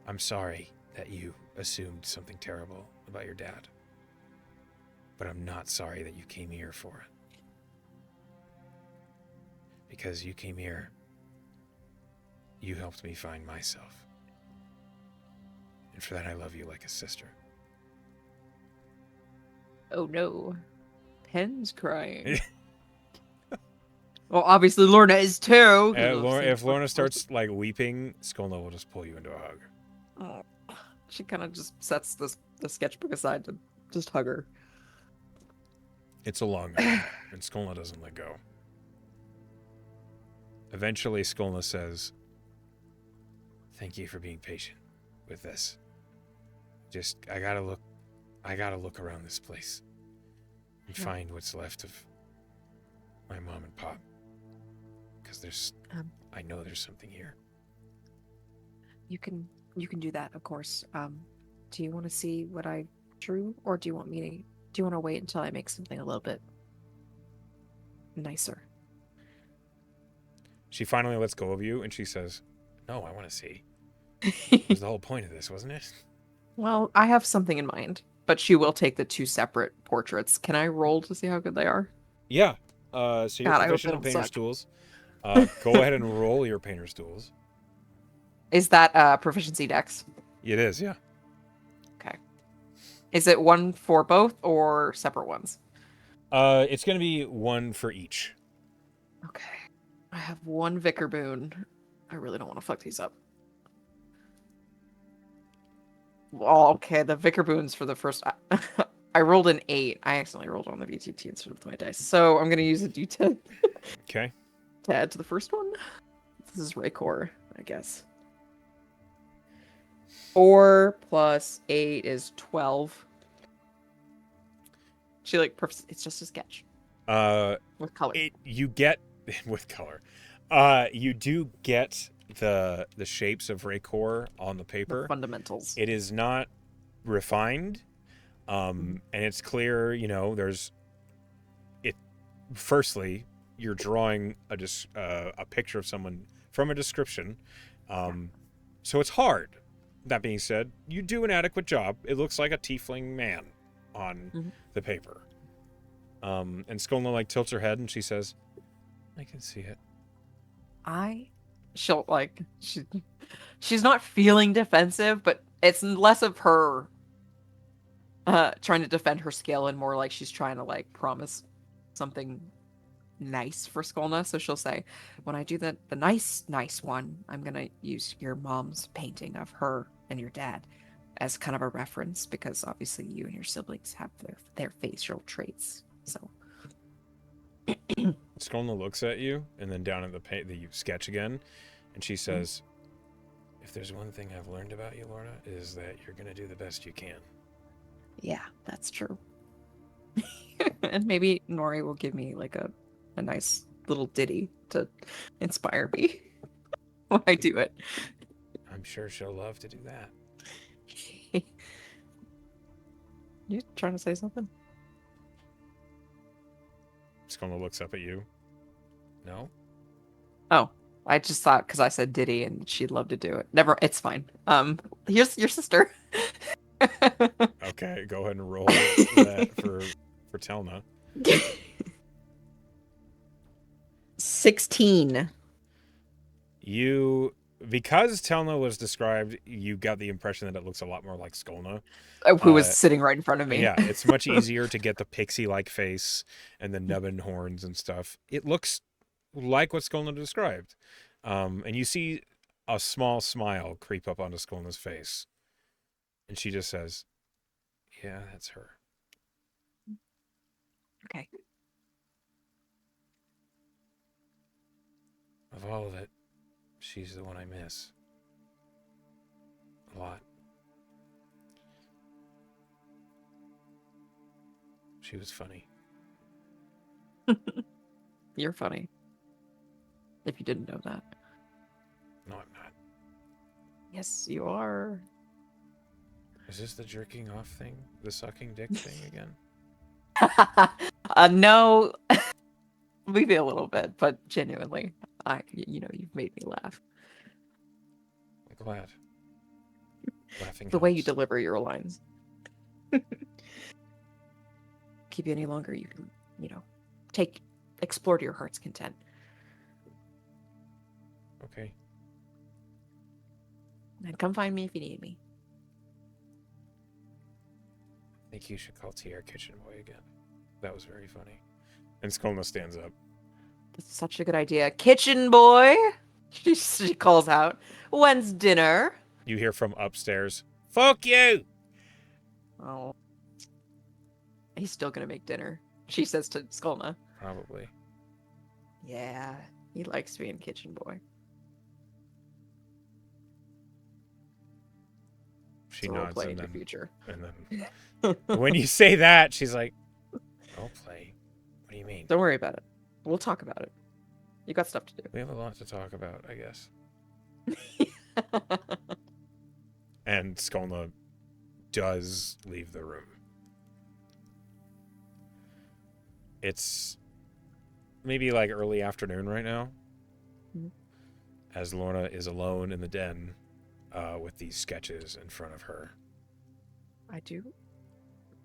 I'm sorry that you assumed something terrible about your dad. But I'm not sorry that you came here for it. Because you came here, you helped me find myself. And for that, I love you like a sister. Oh no. Pen's crying. Well, obviously Lorna is too. If Lorna starts like weeping, Skolna will just pull you into a hug. Oh, she kind of just sets the sketchbook aside to just hug her. It's a long hug, and Skolna doesn't let go. Eventually, Skolna says, "Thank you for being patient with this. Just, I gotta look around this place and find what's left of my mom and pop. Because I know there's something here." You can do that, of course. Do you want to see what I drew, or do you want to wait until I make something a little bit nicer? She finally lets go of you, and she says, "No, I want to see. That was the whole point of this, wasn't it?" Well, I have something in mind, but she will take the two separate portraits. Can I roll to see how good they are? Yeah. So you're God, I hope proficient they in don't painter's suck. tools. Go ahead and roll your painter's tools. Is that proficiency dex? It is, yeah. Okay. Is it one for both or separate ones? It's going to be one for each. Okay. I have one Vicar Boon. I really don't want to fuck these up. Well, okay, the Vicar Boons for the first... I rolled an 8. I accidentally rolled on the VTT instead of my dice. So I'm going to use a D10 Okay. to add to the first one. This is Raycor, I guess. 4 plus 8 is 12. She it's just a sketch. With color. You get with color. You do get the shapes of Raycor on the paper. The fundamentals. It is not refined, and it's clear. There's it. Firstly, you're drawing a picture of someone from a description, so it's hard. That being said, you do an adequate job. It looks like a tiefling man on the paper. And Skolna tilts her head and she says, "I can see it." She's not feeling defensive, but it's less of her trying to defend her skill and more like she's trying to promise something nice for Skolna. So she'll say, when I do the nice one, I'm gonna use your mom's painting of her and your dad as kind of a reference, because obviously you and your siblings have their facial traits. So Skolna looks at you and then down at the sketch again, and she says, If there's one thing I've learned about you, Lorna, is that you're going to do the best you can. Yeah, that's true. And maybe Nori will give me like a nice little ditty to inspire me when I do it. I'm sure she'll love to do that. You trying to say something? Skona looks up at you. No? Oh, I just thought because I said ditty and she'd love to do it. Never, it's fine. Here's your sister. Okay, go ahead and roll that for Telna. 16. You, because Telna was described, you got the impression that it looks a lot more like Skolna. Who was sitting right in front of me. Yeah, it's much easier to get the pixie-like face and the nubbin horns and stuff. It looks like what Skolna described. And you see a small smile creep up onto Skolna's face. And she just says, yeah, that's her. Okay. Of all of it, she's the one I miss. A lot. She was funny. You're funny. If you didn't know that. No, I'm not. Yes, you are. Is this the jerking off thing? The sucking dick thing again? No, maybe a little bit, but genuinely, you've made me laugh. I'm glad. Laughing The way you helps. deliver your lines. Keep you any longer, you can, explore to your heart's content. Okay. And come find me if you need me. I think you should call T our kitchen boy again. That was very funny. And Skolna stands up. That's such a good idea. Kitchen boy, she calls out. When's dinner? You hear from upstairs, fuck you! Oh. He's still gonna make dinner, she says to Skolna. Probably. Yeah, he likes being kitchen boy. She So nods play and in then, your future. and then when you say that, she's like, role play? What do you mean? Don't worry about it. We'll talk about it. You got stuff to do. We have a lot to talk about, I guess. And Skolna does leave the room. It's maybe like early afternoon right now. Mm-hmm. As Lorna is alone in the den with these sketches in front of her. I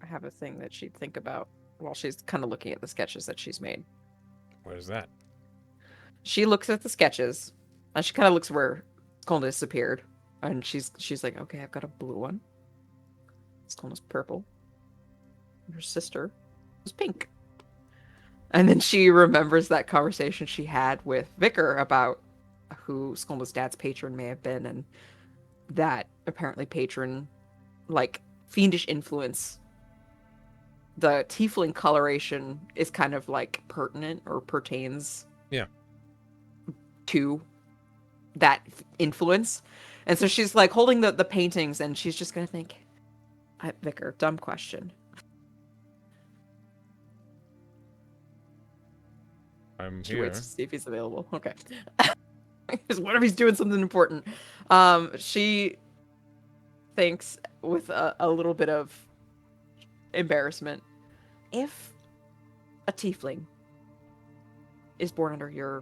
have a thing that she'd think about while she's kind of looking at the sketches that she's made. What is that? She looks at the sketches, and she kind of looks where Skolna disappeared, and she's like, okay, I've got a blue one. Skolna's purple. Her sister was pink. And then she remembers that conversation she had with Vicar about who Skolna's dad's patron may have been, and that apparently patron, like, fiendish influence. The tiefling coloration is kind of like pertinent or pertains to that influence. And so she's like holding the paintings and she's just gonna think, Vicar, dumb question. I'm She here. waits to see if he's available. Okay. Because what if he's doing something important? She thinks with a little bit of embarrassment, if a tiefling is born under your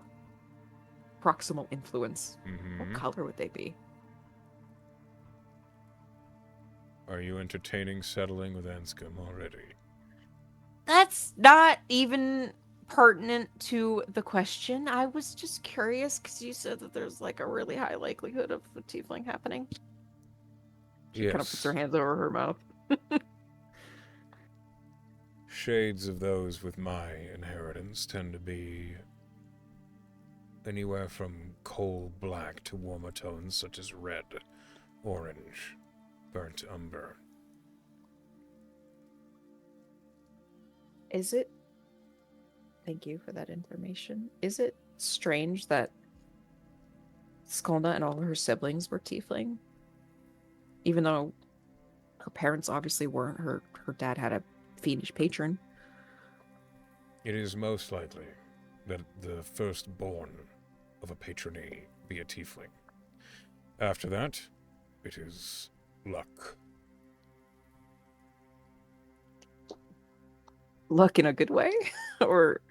proximal influence, what color would they be? Are you entertaining settling with Anscombe already? That's not even pertinent to the question. I was just curious because you said that there's like a really high likelihood of a tiefling happening. She kind of puts her hands over her mouth. Shades of those with my inheritance tend to be anywhere from coal black to warmer tones such as red, orange, burnt umber. Is it? Thank you for that information. Is it strange that Skolna and all of her siblings were tiefling. Even though her parents obviously weren't. Her dad had a fiendish patron. It is most likely that the firstborn of a patronee be a tiefling. After that, it is luck. Luck in a good way? Or...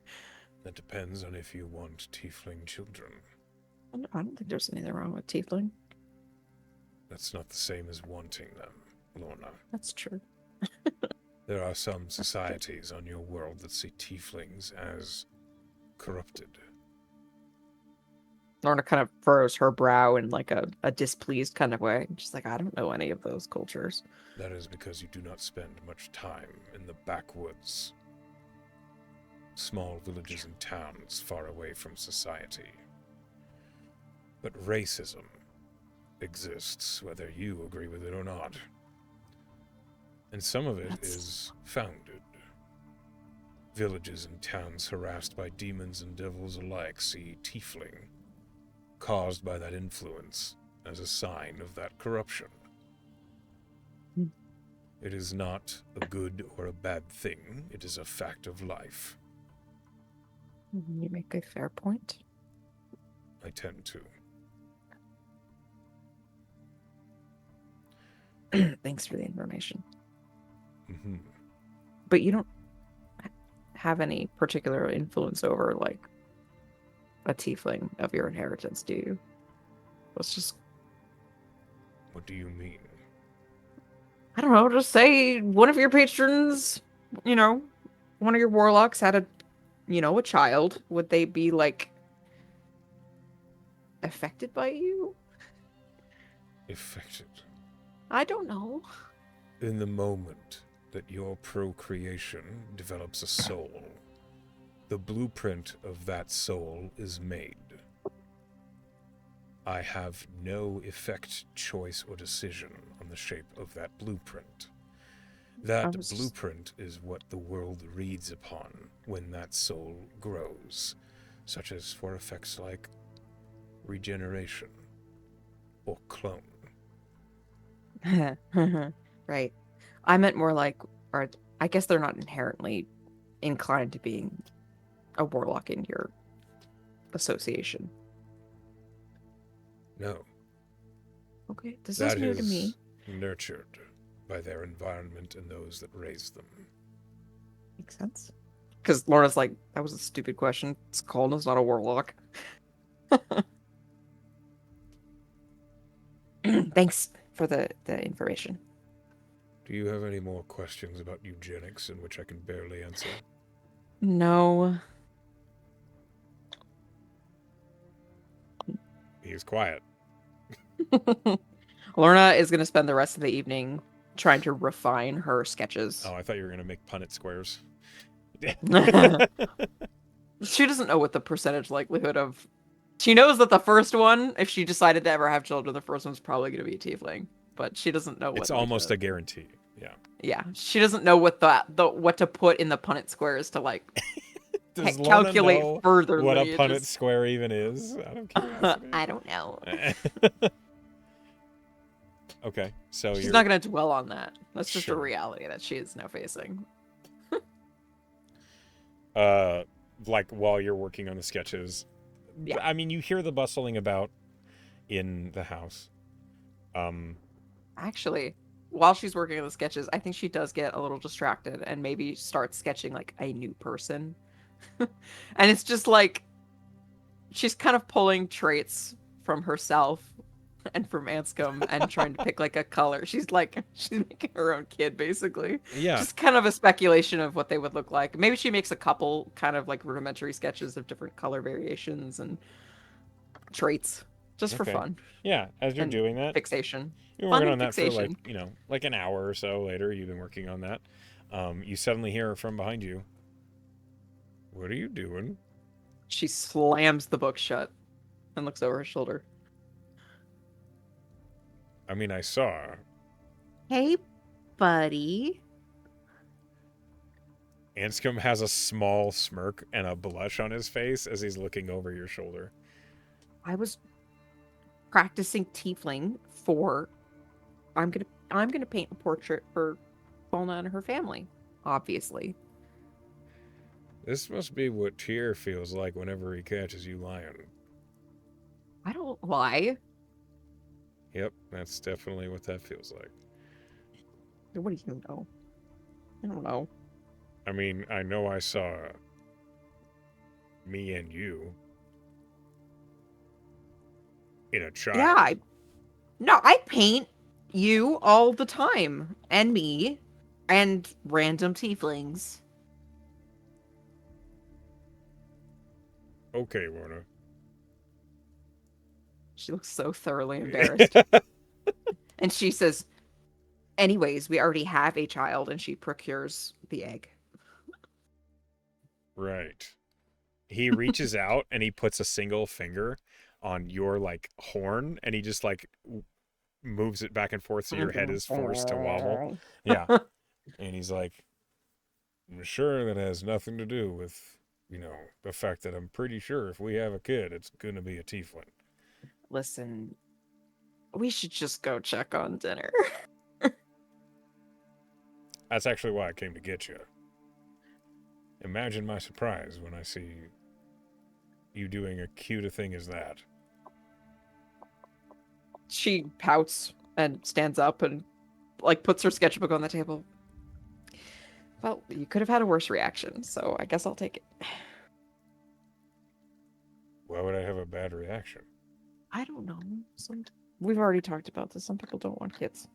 That depends on if you want tiefling children. I don't think there's anything wrong with tiefling. That's not the same as wanting them, Lorna. That's true. There are some societies on your world that see tieflings as corrupted. Lorna kind of furrows her brow in like a displeased kind of way. She's like, I don't know any of those cultures. That is because you do not spend much time in the backwoods. Small villages and towns far away from society. But racism exists whether you agree with it or not. And some of it is founded. Villages and towns harassed by demons and devils alike see tiefling, caused by that influence, as a sign of that corruption. It is not a good or a bad thing. It is a fact of life. You make a fair point. I tend to. Thanks for the information. Mm-hmm. But you don't have any particular influence over, like, a tiefling of your inheritance, do you? Let's just... What do you mean? I don't know, just say one of your patrons, you know, one of your warlocks had a child. Would they be, like, affected by you? Affected? I don't know. In the moment that your procreation develops a soul, the blueprint of that soul is made. I have no effect, choice, or decision on the shape of that blueprint. That blueprint is what the world reads upon when that soul grows, such as for effects like regeneration or clone. Right. I meant more like, or I guess they're not inherently inclined to being a warlock in your association. No. Okay, this is new to me. Nurtured by their environment and those that raise them. Makes sense. Because Lorna's like, that was a stupid question. Skolna's not a warlock. Thanks for the information. Do you have any more questions about eugenics in which I can barely answer? No. He's quiet. Lorna is going to spend the rest of the evening trying to refine her sketches. Oh, I thought you were going to make Punnett squares. She doesn't know what the percentage likelihood of... She knows that the first one, if she decided to ever have children, the first one's probably going to be a tiefling. But she doesn't know what... It's almost a guarantee, yeah. Yeah, she doesn't know what what to put in the Punnett squares to, like, Does calculate know further what lineages. A Punnett square even is? Out of curiosity. I don't know. Okay, so she's not going to dwell on that. That's just sure. a reality that she is now facing. Like while you're working on the sketches, yeah. I mean, you hear the bustling about in the house. Actually, while she's working on the sketches, I think she does get a little distracted and maybe starts sketching like a new person. And it's just like she's kind of pulling traits from herself and from Anscombe and trying to pick like a color. She's making her own kid basically. Yeah. Just kind of a speculation of what they would look like. Maybe she makes a couple kind of like rudimentary sketches of different color variations and traits just for fun. Yeah, as you're doing that. Fixation. You're working on that for like an hour or so later. You've been working on that. You suddenly hear from behind you. What are you doing? She slams the book shut and looks over her shoulder. I mean, I saw. Hey, buddy. Anscombe has a small smirk and a blush on his face as he's looking over your shoulder. I was practicing tiefling for I'm gonna paint a portrait for Lorna and her family, obviously. This must be what Tyr feels like whenever he catches you lying. I don't lie. Yep, that's definitely what that feels like. What do you know? I don't know. I mean, I know I saw me and you in a Yeah, child. no, I paint you all the time. And me. And random tieflings. Okay, Lorna. She looks so thoroughly embarrassed. And she says, anyways, we already have a child, and she procures the egg. Right. He reaches out and he puts a single finger on your like horn and he just like moves it back and forth so your head is forced to wobble. Yeah. And he's like, I'm sure that has nothing to do with, the fact that I'm pretty sure if we have a kid, it's going to be a tiefling. Listen, we should just go check on dinner. That's actually why I came to get you. Imagine my surprise when I see you doing a cute a thing as that. She pouts and stands up and like puts her sketchbook on the table. Well, you could have had a worse reaction, so I guess I'll take it. Why would I have a bad reaction? I don't know. We've already talked about this. Some people don't want kids.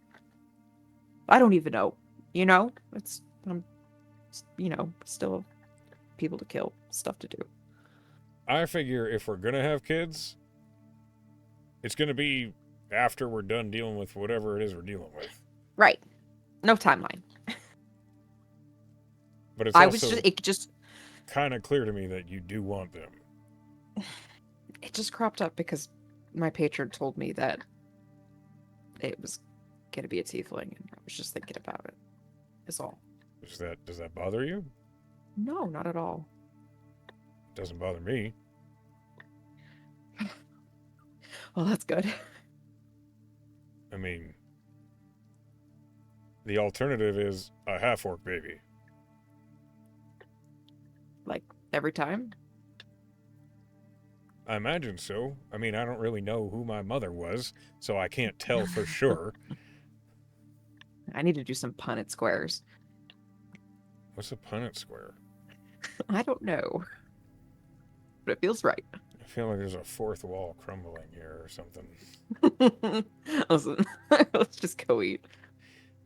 I don't even know. It's still people to kill, stuff to do. I figure if we're going to have kids, it's going to be after we're done dealing with whatever it is we're dealing with. Right. No timeline. But it's also kind of clear to me that you do want them. It just cropped up because my patron told me that it was going to be a tiefling, and I was just thinking about it. Is all. Does that bother you? No, not at all. It doesn't bother me. Well, that's good. I mean, the alternative is a half-orc baby. Like, every time? I imagine so. I mean, I don't really know who my mother was, so I can't tell for sure. I need to do some Punnett squares. What's a Punnett square? I don't know. But it feels right. I feel like there's a fourth wall crumbling here or something. Listen, let's just go eat.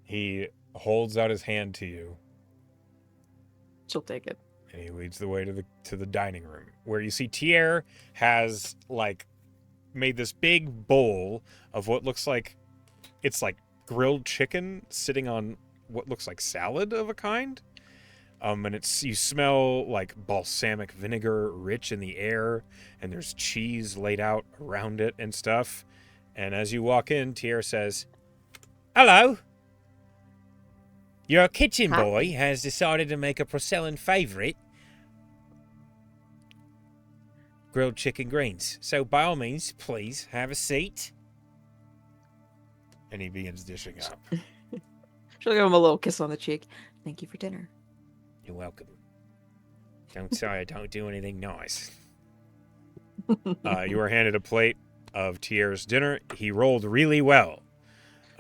He holds out his hand to you. She'll take it. And he leads the way to the dining room, where you see Tier has like made this big bowl of what looks like it's like grilled chicken sitting on what looks like salad of a kind. And you smell like balsamic vinegar rich in the air, and there's cheese laid out around it and stuff. And as you walk in, Tier says, "Hello. Your kitchen boy has decided to make a Procellin favourite, grilled chicken greens. So by all means, please have a seat." And he begins dishing up. She'll give him a little kiss on the cheek. Thank you for dinner. You're welcome. Don't say I don't do anything nice. You are handed a plate of Tier's dinner. He rolled really well.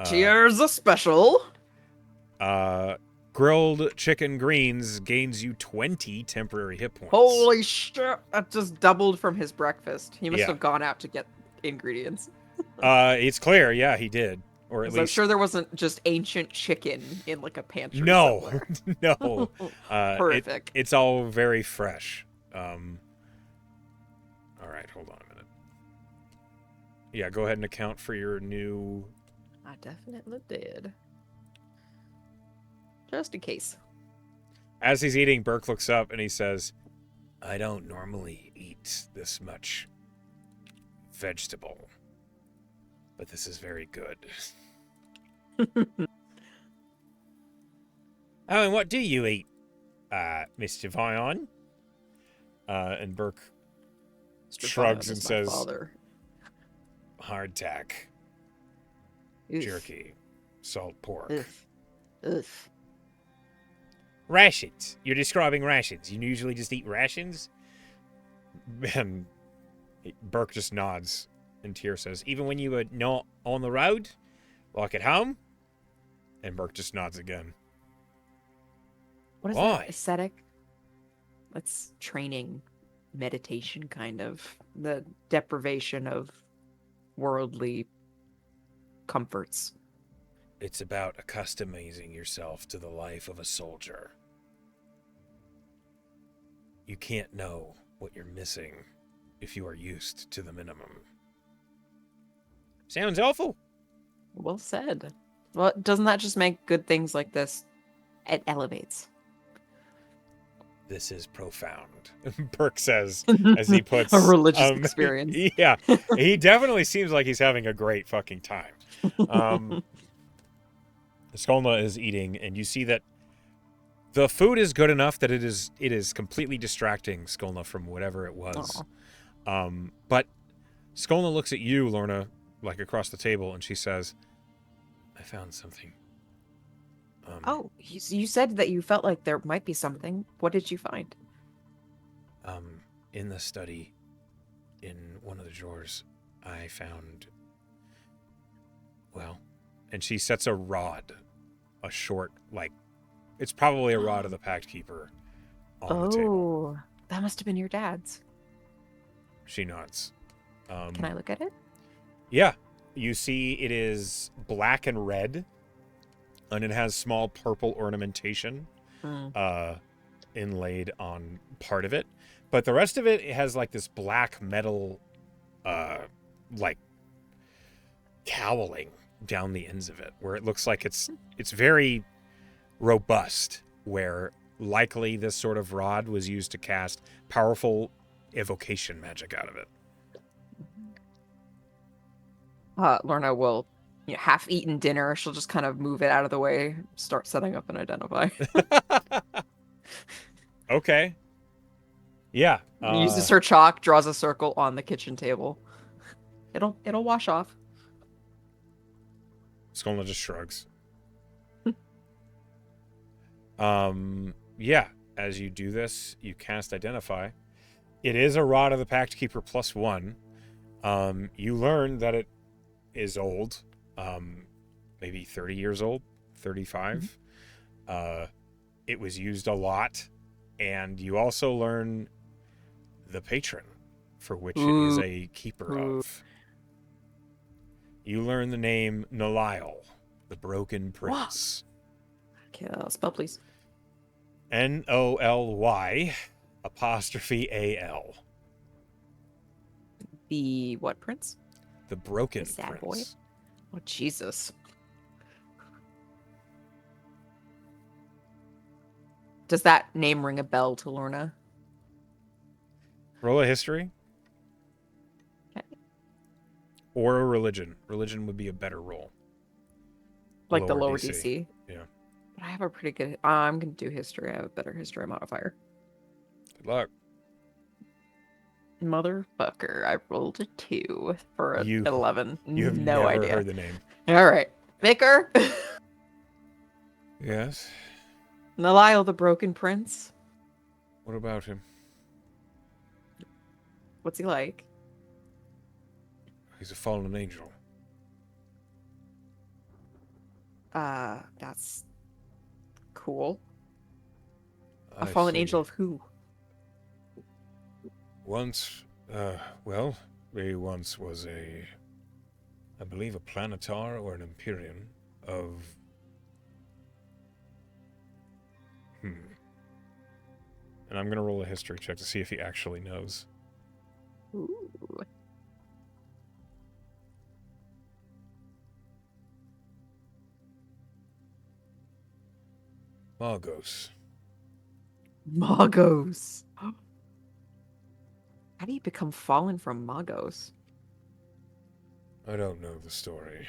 Tier's a special. Grilled chicken greens gains you 20 temporary hit points. Holy shit! That just doubled from his breakfast. He must have gone out to get ingredients. It's clear, yeah, he did. Or at least I'm sure there wasn't just ancient chicken in like a pantry. No, no. Horrific. It's all very fresh. All right, hold on a minute. Yeah, go ahead and account for your new. I definitely did. Just in case. As he's eating, Burke looks up and he says, "I don't normally eat this much vegetable, but this is very good." Oh, and what do you eat, Mr. Vion? And Burke shrugs and says, hardtack, Oof. jerky, salt pork. Oof. Oof. Rations. You're describing rations. You usually just eat rations? And Burke just nods, and Tyr says, even when you were not on the road? Like at home? And Burke just nods again. What is Why? that? Aesthetic? That's training, meditation, kind of. The deprivation of worldly comforts. It's about accustoming yourself to the life of a soldier. You can't know what you're missing if you are used to the minimum. Sounds awful. Well said. Well, doesn't that just make good things like this? It elevates. This is profound, Burke says as he puts... a religious experience. Yeah, he definitely seems like he's having a great fucking time. Skolna is eating, and you see that the food is good enough that it is completely distracting Skolna from whatever it was. But Skolna looks at you, Lorna, like across the table, and she says, I found something. You said that you felt like there might be something. What did you find? In the study, in one of the drawers, I found, well, and she sets a rod, a short, like, it's probably a rod of the Pact Keeper on the table. Oh, that must have been your dad's. She nods. Can I look at it? Yeah. You see it is black and red, and it has small purple ornamentation inlaid on part of it. But the rest of it has like this black metal, like toweling down the ends of it, where it looks like it's very robust, where likely this sort of rod was used to cast powerful evocation magic out of it. Lorna will, half-eaten dinner. She'll just kind of move it out of the way, start setting up and identify. Okay. Yeah. Uses her chalk, draws a circle on the kitchen table. It'll wash off. Skolna just shrugs. Yeah. As you do this, you cast Identify. It is a Rod of the Pact Keeper +1. You learn that it is old, maybe 30 years old, 35. It was used a lot, and you also learn the patron for which it is a keeper of. You learn the name Nolile, the Broken Prince. Okay, spell please. Noly ''AL. The what prince? The Broken The sad Prince. Boy? Oh, Jesus. Does that name ring a bell to Lorna? Roll a history. Okay. Or a religion. Religion would be a better roll. Like the lower DC. Yeah. But I have a pretty good... I'm going to do history. I have a better history modifier. Good luck. Motherfucker. I rolled a 2 for an 11. You have no never idea. heard the name. All right. Vicar. Yes? Nolile the Broken Prince. What about him? What's he like? He's a fallen angel. That's cool. A I fallen see. angel of who? Once, well, he once was I believe a planetar or an Empyrean of... And I'm going to roll a history check to see if he actually knows. Ooh. Margos. Magos. How do you become fallen from Magos? I don't know the story.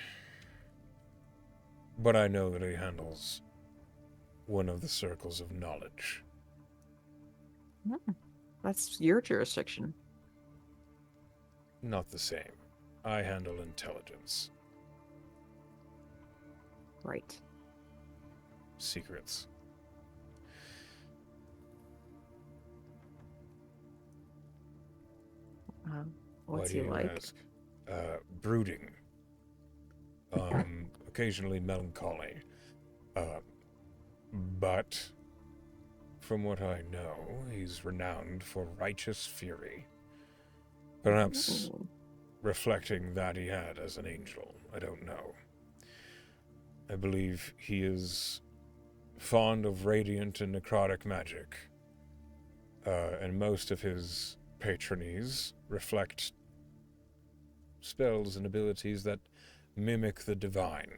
But I know that he handles one of the circles of knowledge. That's your jurisdiction. Not the same. I handle intelligence. Right. Secrets. Why What's do he you like? ask? Brooding. Occasionally melancholy. Uh, but from what I know, he's renowned for righteous fury. Perhaps Ooh. reflecting that he had as an angel. I don't know. I believe he is fond of radiant and necrotic magic, and most of his patronies reflect spells and abilities that mimic the divine.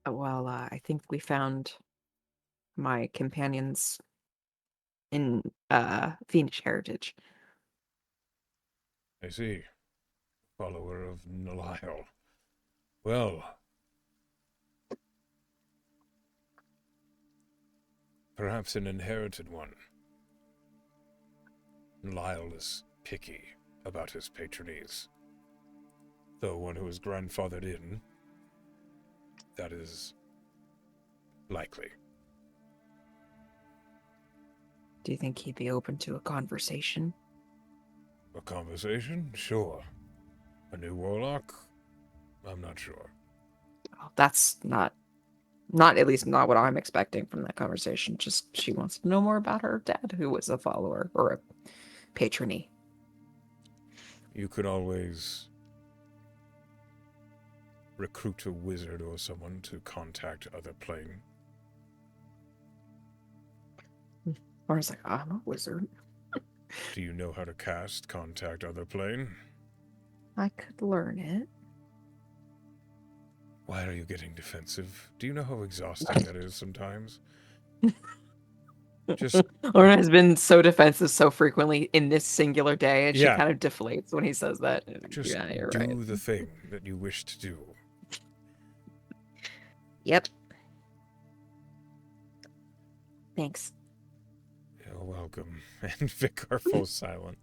Well, I think we found my companions in Fiendish heritage. I see. Follower of Nalile. Well, perhaps an inherited one. Nalile is picky about his patronies. Though one who is grandfathered in, that is likely. Do you think he'd be open to a conversation? A conversation? Sure. A new warlock? I'm not sure. Oh, that's not at least not what I'm expecting from that conversation. Just she wants to know more about her dad, who was a follower or a patronee. You could always recruit a wizard or someone to contact other plane. Or I was like, I'm a wizard. Do you know how to cast contact other plane? I could learn it. Why are you getting defensive? Do you know how exhausting that is sometimes? Just, Lorna has been so defensive so frequently in this singular day, and she yeah, kind of deflates when he says that. just Yeah, you're right. do the thing that you wish to do. Yep. Thanks. You're welcome. And Vicar falls silent.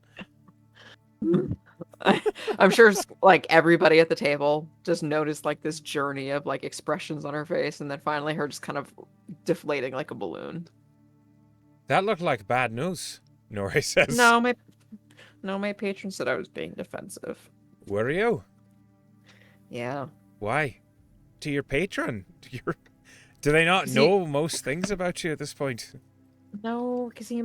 I'm sure like everybody at the table just noticed like this journey of like expressions on her face, and then finally her just kind of deflating like a balloon. That looked like bad news, Nori says. No, my patron said I was being defensive. Were you? Yeah. Why? To your patron? Do they not 'Cause he know most things about you at this point? No, because he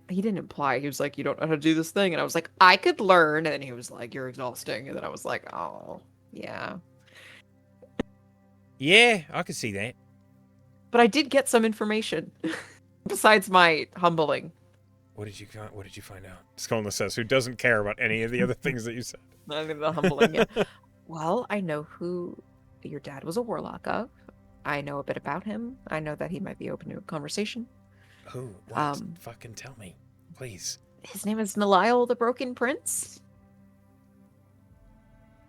didn't imply. He was like, you don't know how to do this thing. And I was like, I could learn. And then he was like, you're exhausting. And then I was like, oh, yeah. Yeah, I can see that. But I did get some information besides my humbling. What did you find out? Skolna says, who doesn't care about any of the other things that you said. Not even the humbling, yeah. Well, I know who your dad was a warlock of. I know a bit about him. I know that he might be open to a conversation. Who? What? Fucking tell me, please. His name is Nalile the Broken Prince.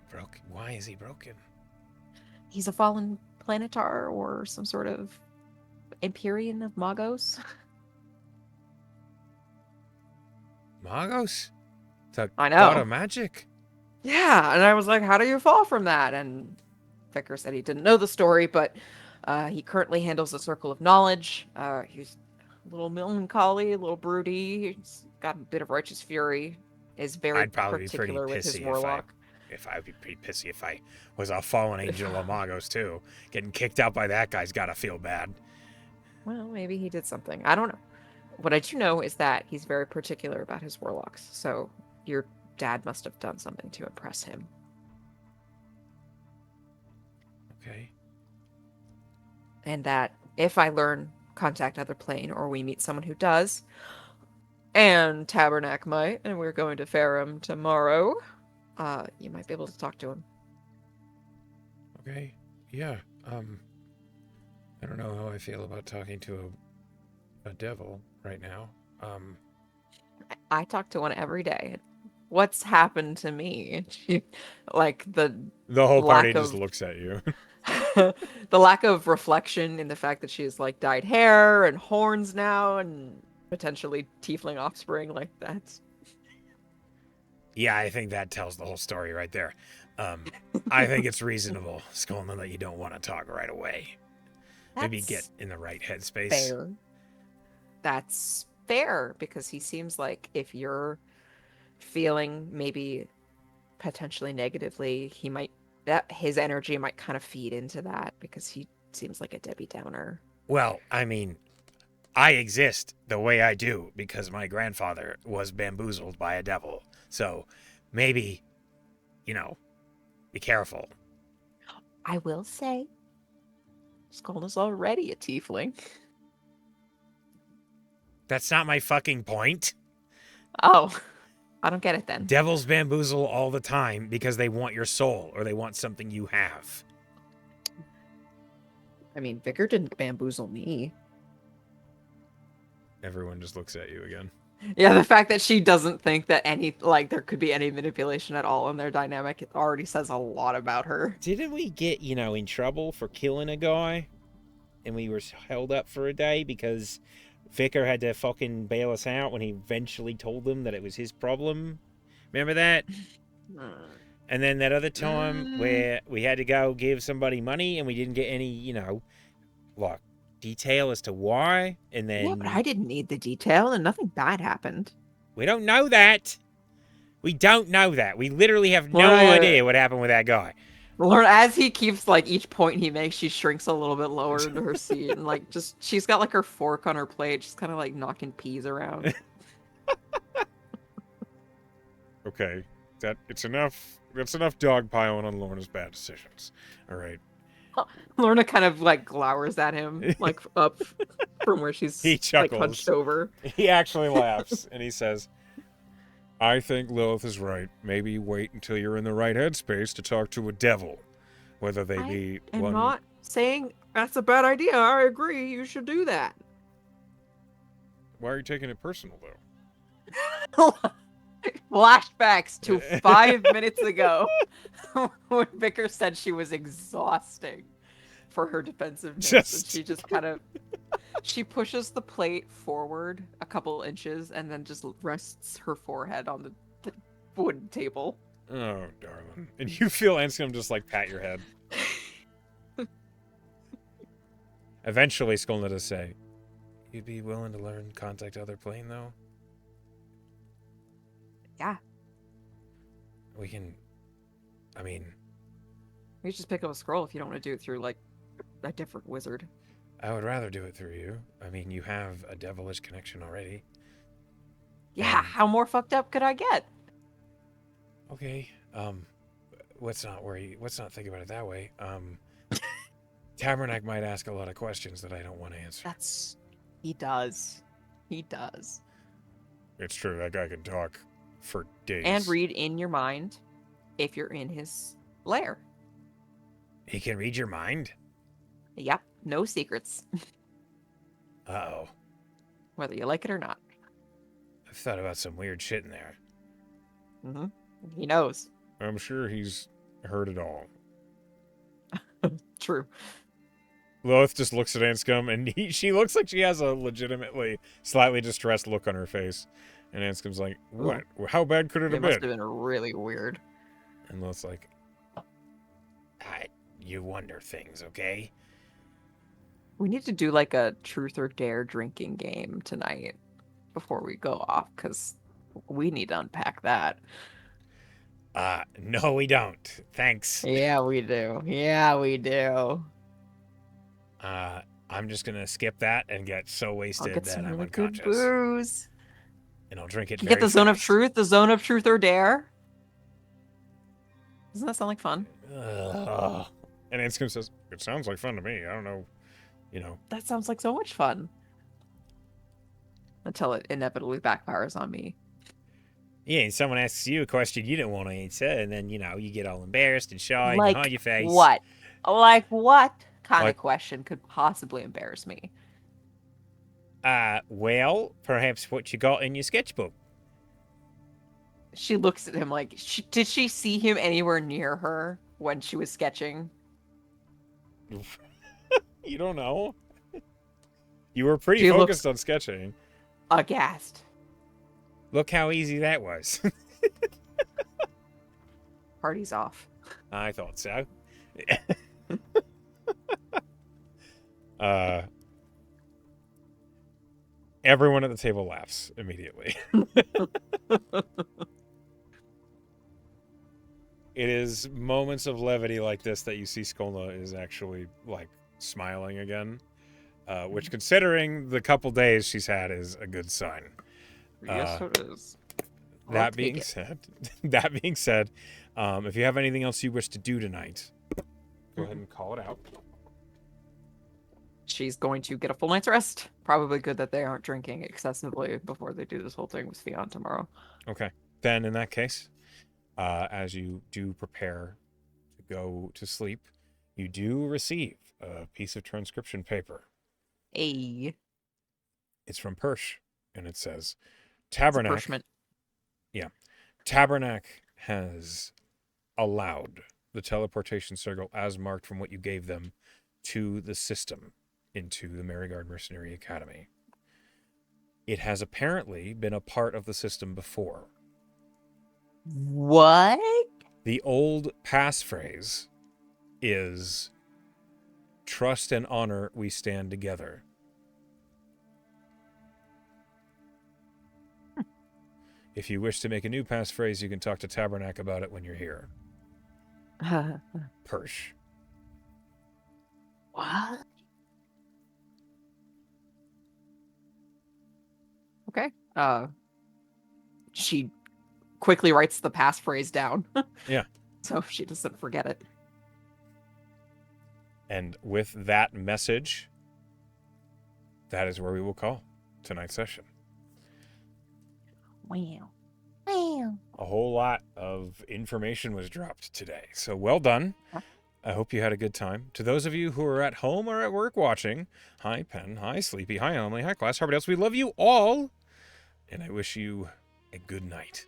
Broken? Why is he broken? He's a fallen planetar or some sort of Empyrean of Magos. Magos? The I god know. of magic? Yeah, and I was like, how do you fall from that? And Vicar said he didn't know the story, but he currently handles the Circle of Knowledge. He's a little melancholy, a little broody. He's got a bit of righteous fury. Is very I'd probably be pretty particular with his pissy warlock. if I'd be pretty pissy if I was a fallen angel of Magos too. Getting kicked out by that guy's gotta feel bad. Well, maybe he did something. I don't know. What I do know is that he's very particular about his warlocks. So your dad must have done something to impress him. Okay. And that if I learn contact other plane or we meet someone who does, and Tabernac might, and we're going to Ferrum tomorrow, you might be able to talk to him. Okay. Yeah. I don't know how I feel about talking to a devil right now. I talk to one every day. What's happened to me? Like the The whole party lack just of looks at you. The lack of reflection in the fact that she has like dyed hair and horns now and potentially tiefling offspring, like that's Yeah, I think that tells the whole story right there. I think it's reasonable, Skolna, that you don't want to talk right away. Maybe get that's in the right headspace. fair. That's fair because he seems like if you're feeling maybe potentially negatively, he might that his energy might kind of feed into that because he seems like a Debbie Downer. Well, I mean, I exist the way I do because my grandfather was bamboozled by a devil. So maybe, you know, be careful. I will say, Skull's already a tiefling. That's not my fucking point. Oh, I don't get it then. Devils bamboozle all the time because they want your soul or they want something you have. I mean, Vicar didn't bamboozle me. Everyone just looks at you again. Yeah, the fact that she doesn't think that any like there could be any manipulation at all in their dynamic, it already says a lot about her. Didn't we get, in trouble for killing a guy? And we were held up for a day because Vicar had to fucking bail us out when he eventually told them that it was his problem. Remember that? And then that other time where we had to go give somebody money and we didn't get any, like detail as to why. And then Yeah, but I didn't need the detail and nothing bad happened. we don't know that. We don't know that. We literally have no Lorna, idea what happened with that guy. Lorna, as he keeps like each point he makes, she shrinks a little bit lower into her seat and like just she's got like her fork on her plate, just kind of like knocking peas around. Okay, it's enough. That's enough dogpiling on Lorna's bad decisions. All right. Lorna kind of like glowers at him, like up from where she's He like chuckles. hunched over. He actually laughs and he says, I think Lilith is right. Maybe wait until you're in the right headspace to talk to a devil. Whether they be I'm one. not saying that's a bad idea. I agree. You should do that. Why are you taking it personal, though? Flashbacks to 5 minutes ago when Vicker said she was exhausting for her defensiveness. And she just kind of she pushes the plate forward a couple inches and then just rests her forehead on the wooden table. Oh, darling. And you feel Anscombe just like pat your head. Eventually, Skolna does say, you'd be willing to learn contact other plane, though? Yeah. We can. I mean, You just pick up a scroll if you don't want to do it through like a different wizard. I would rather do it through you. I mean, you have a devilish connection already. Yeah, how more fucked up could I get? Okay. Let's not think about it that way. Tabernac might ask a lot of questions that I don't want to answer. He does. He does. It's true, that guy can talk for days. And read in your mind if you're in his lair. He can read your mind? Yep, no secrets. Uh-oh. Whether you like it or not. I've thought about some weird shit in there. Mm-hmm. He knows. I'm sure he's heard it all. True. Lilith just looks at Anscombe, and she looks like she has a legitimately slightly distressed look on her face. And Anscombe's like, what? Ooh. How bad could it have It must been? have been really weird. And Lilith's like, you wonder things, okay? We need to do like a truth or dare drinking game tonight before we go off, because we need to unpack that. No, we don't. Thanks. Yeah, we do. Yeah, we do. I'm just gonna skip that and get so wasted I'll get that some I'm really unconscious. good booze. And I'll drink it You very get the zone of fast. truth, or dare. Doesn't that sound like fun? And Anscombe says, it sounds like fun to me. I don't know, That sounds like so much fun. Until it inevitably backfires on me. Yeah, and someone asks you a question you don't want to answer, and then, you get all embarrassed and shy Like and hide your face. what? Like what kind of question could possibly embarrass me? Well, perhaps what you got in your sketchbook. She looks at him like, did she see him anywhere near her when she was sketching? You don't know. You were pretty She focused looks on sketching. aghast. Look how easy that was. Party's off. I thought so. uh, everyone at the table laughs immediately. It is moments of levity like this that you see Skolna is actually like smiling again, which, considering the couple days she's had, is a good sign. Yes, it is. I'll That take being it. said, if you have anything else you wish to do tonight, go ahead and call it out. She's going to get a full night's rest. Probably good that they aren't drinking excessively before they do this whole thing with Theon tomorrow. Okay. Then, in that case, as you do prepare to go to sleep, you do receive a piece of transcription paper. A It's from Persh, and it says, Tabernacle. Tabernacle. Yeah. Tabernacle has allowed the teleportation circle as marked from what you gave them to the system into the Merryguard Mercenary Academy. It has apparently been a part of the system before. What? The old passphrase is trust and honor, we stand together. If you wish to make a new passphrase, you can talk to Tabernacle about it when you're here. Persh. What? Okay. She quickly writes the passphrase down. Yeah. So she doesn't forget it. And with that message, that is where we will call tonight's session. Wow. Wow. A whole lot of information was dropped today. So well done. I hope you had a good time. To those of you who are at home or at work watching, hi Penn, hi Sleepy, hi Emily, hi class, everybody else, we love you all. And I wish you a good night.